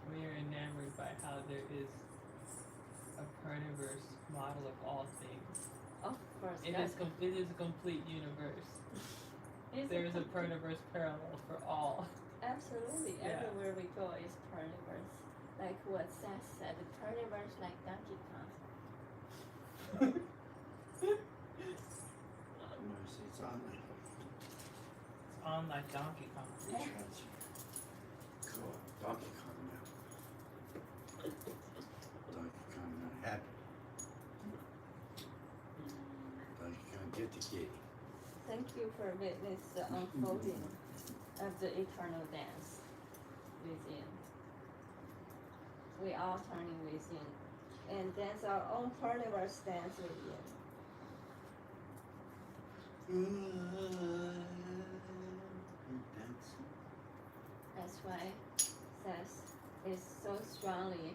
We are enamored by how there is a perniverse model of all things. Of course, It is a complete universe. There is a perniverse parallel for all. Absolutely, Yeah. everywhere we go is perniverse. Like what Seth said, the perniverse like Donkey Kong. It's on like It's on like Donkey Kong. Cool. Donkey Kong now. Donkey Kong not happy. Donkey Kong get the kitty. Thank you for witness the unfolding of the eternal dance within. We all turning within and dance our own perniverse dance within. That's why Seth is so strongly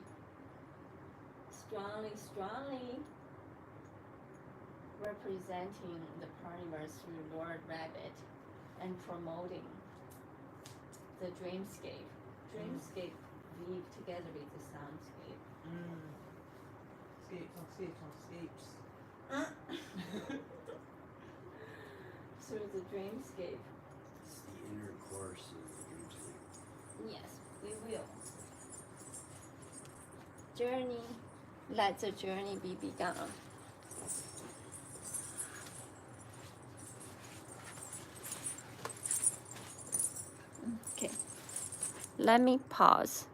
representing the perniverse through Lord Rabbit and promoting the dreamscape. Dreamscape weave together with the soundscape. Escapes. Through the dreamscape. It's the inner course of the dreamscape. Yes, we will. Journey, let the journey be begun. Okay. Let me pause.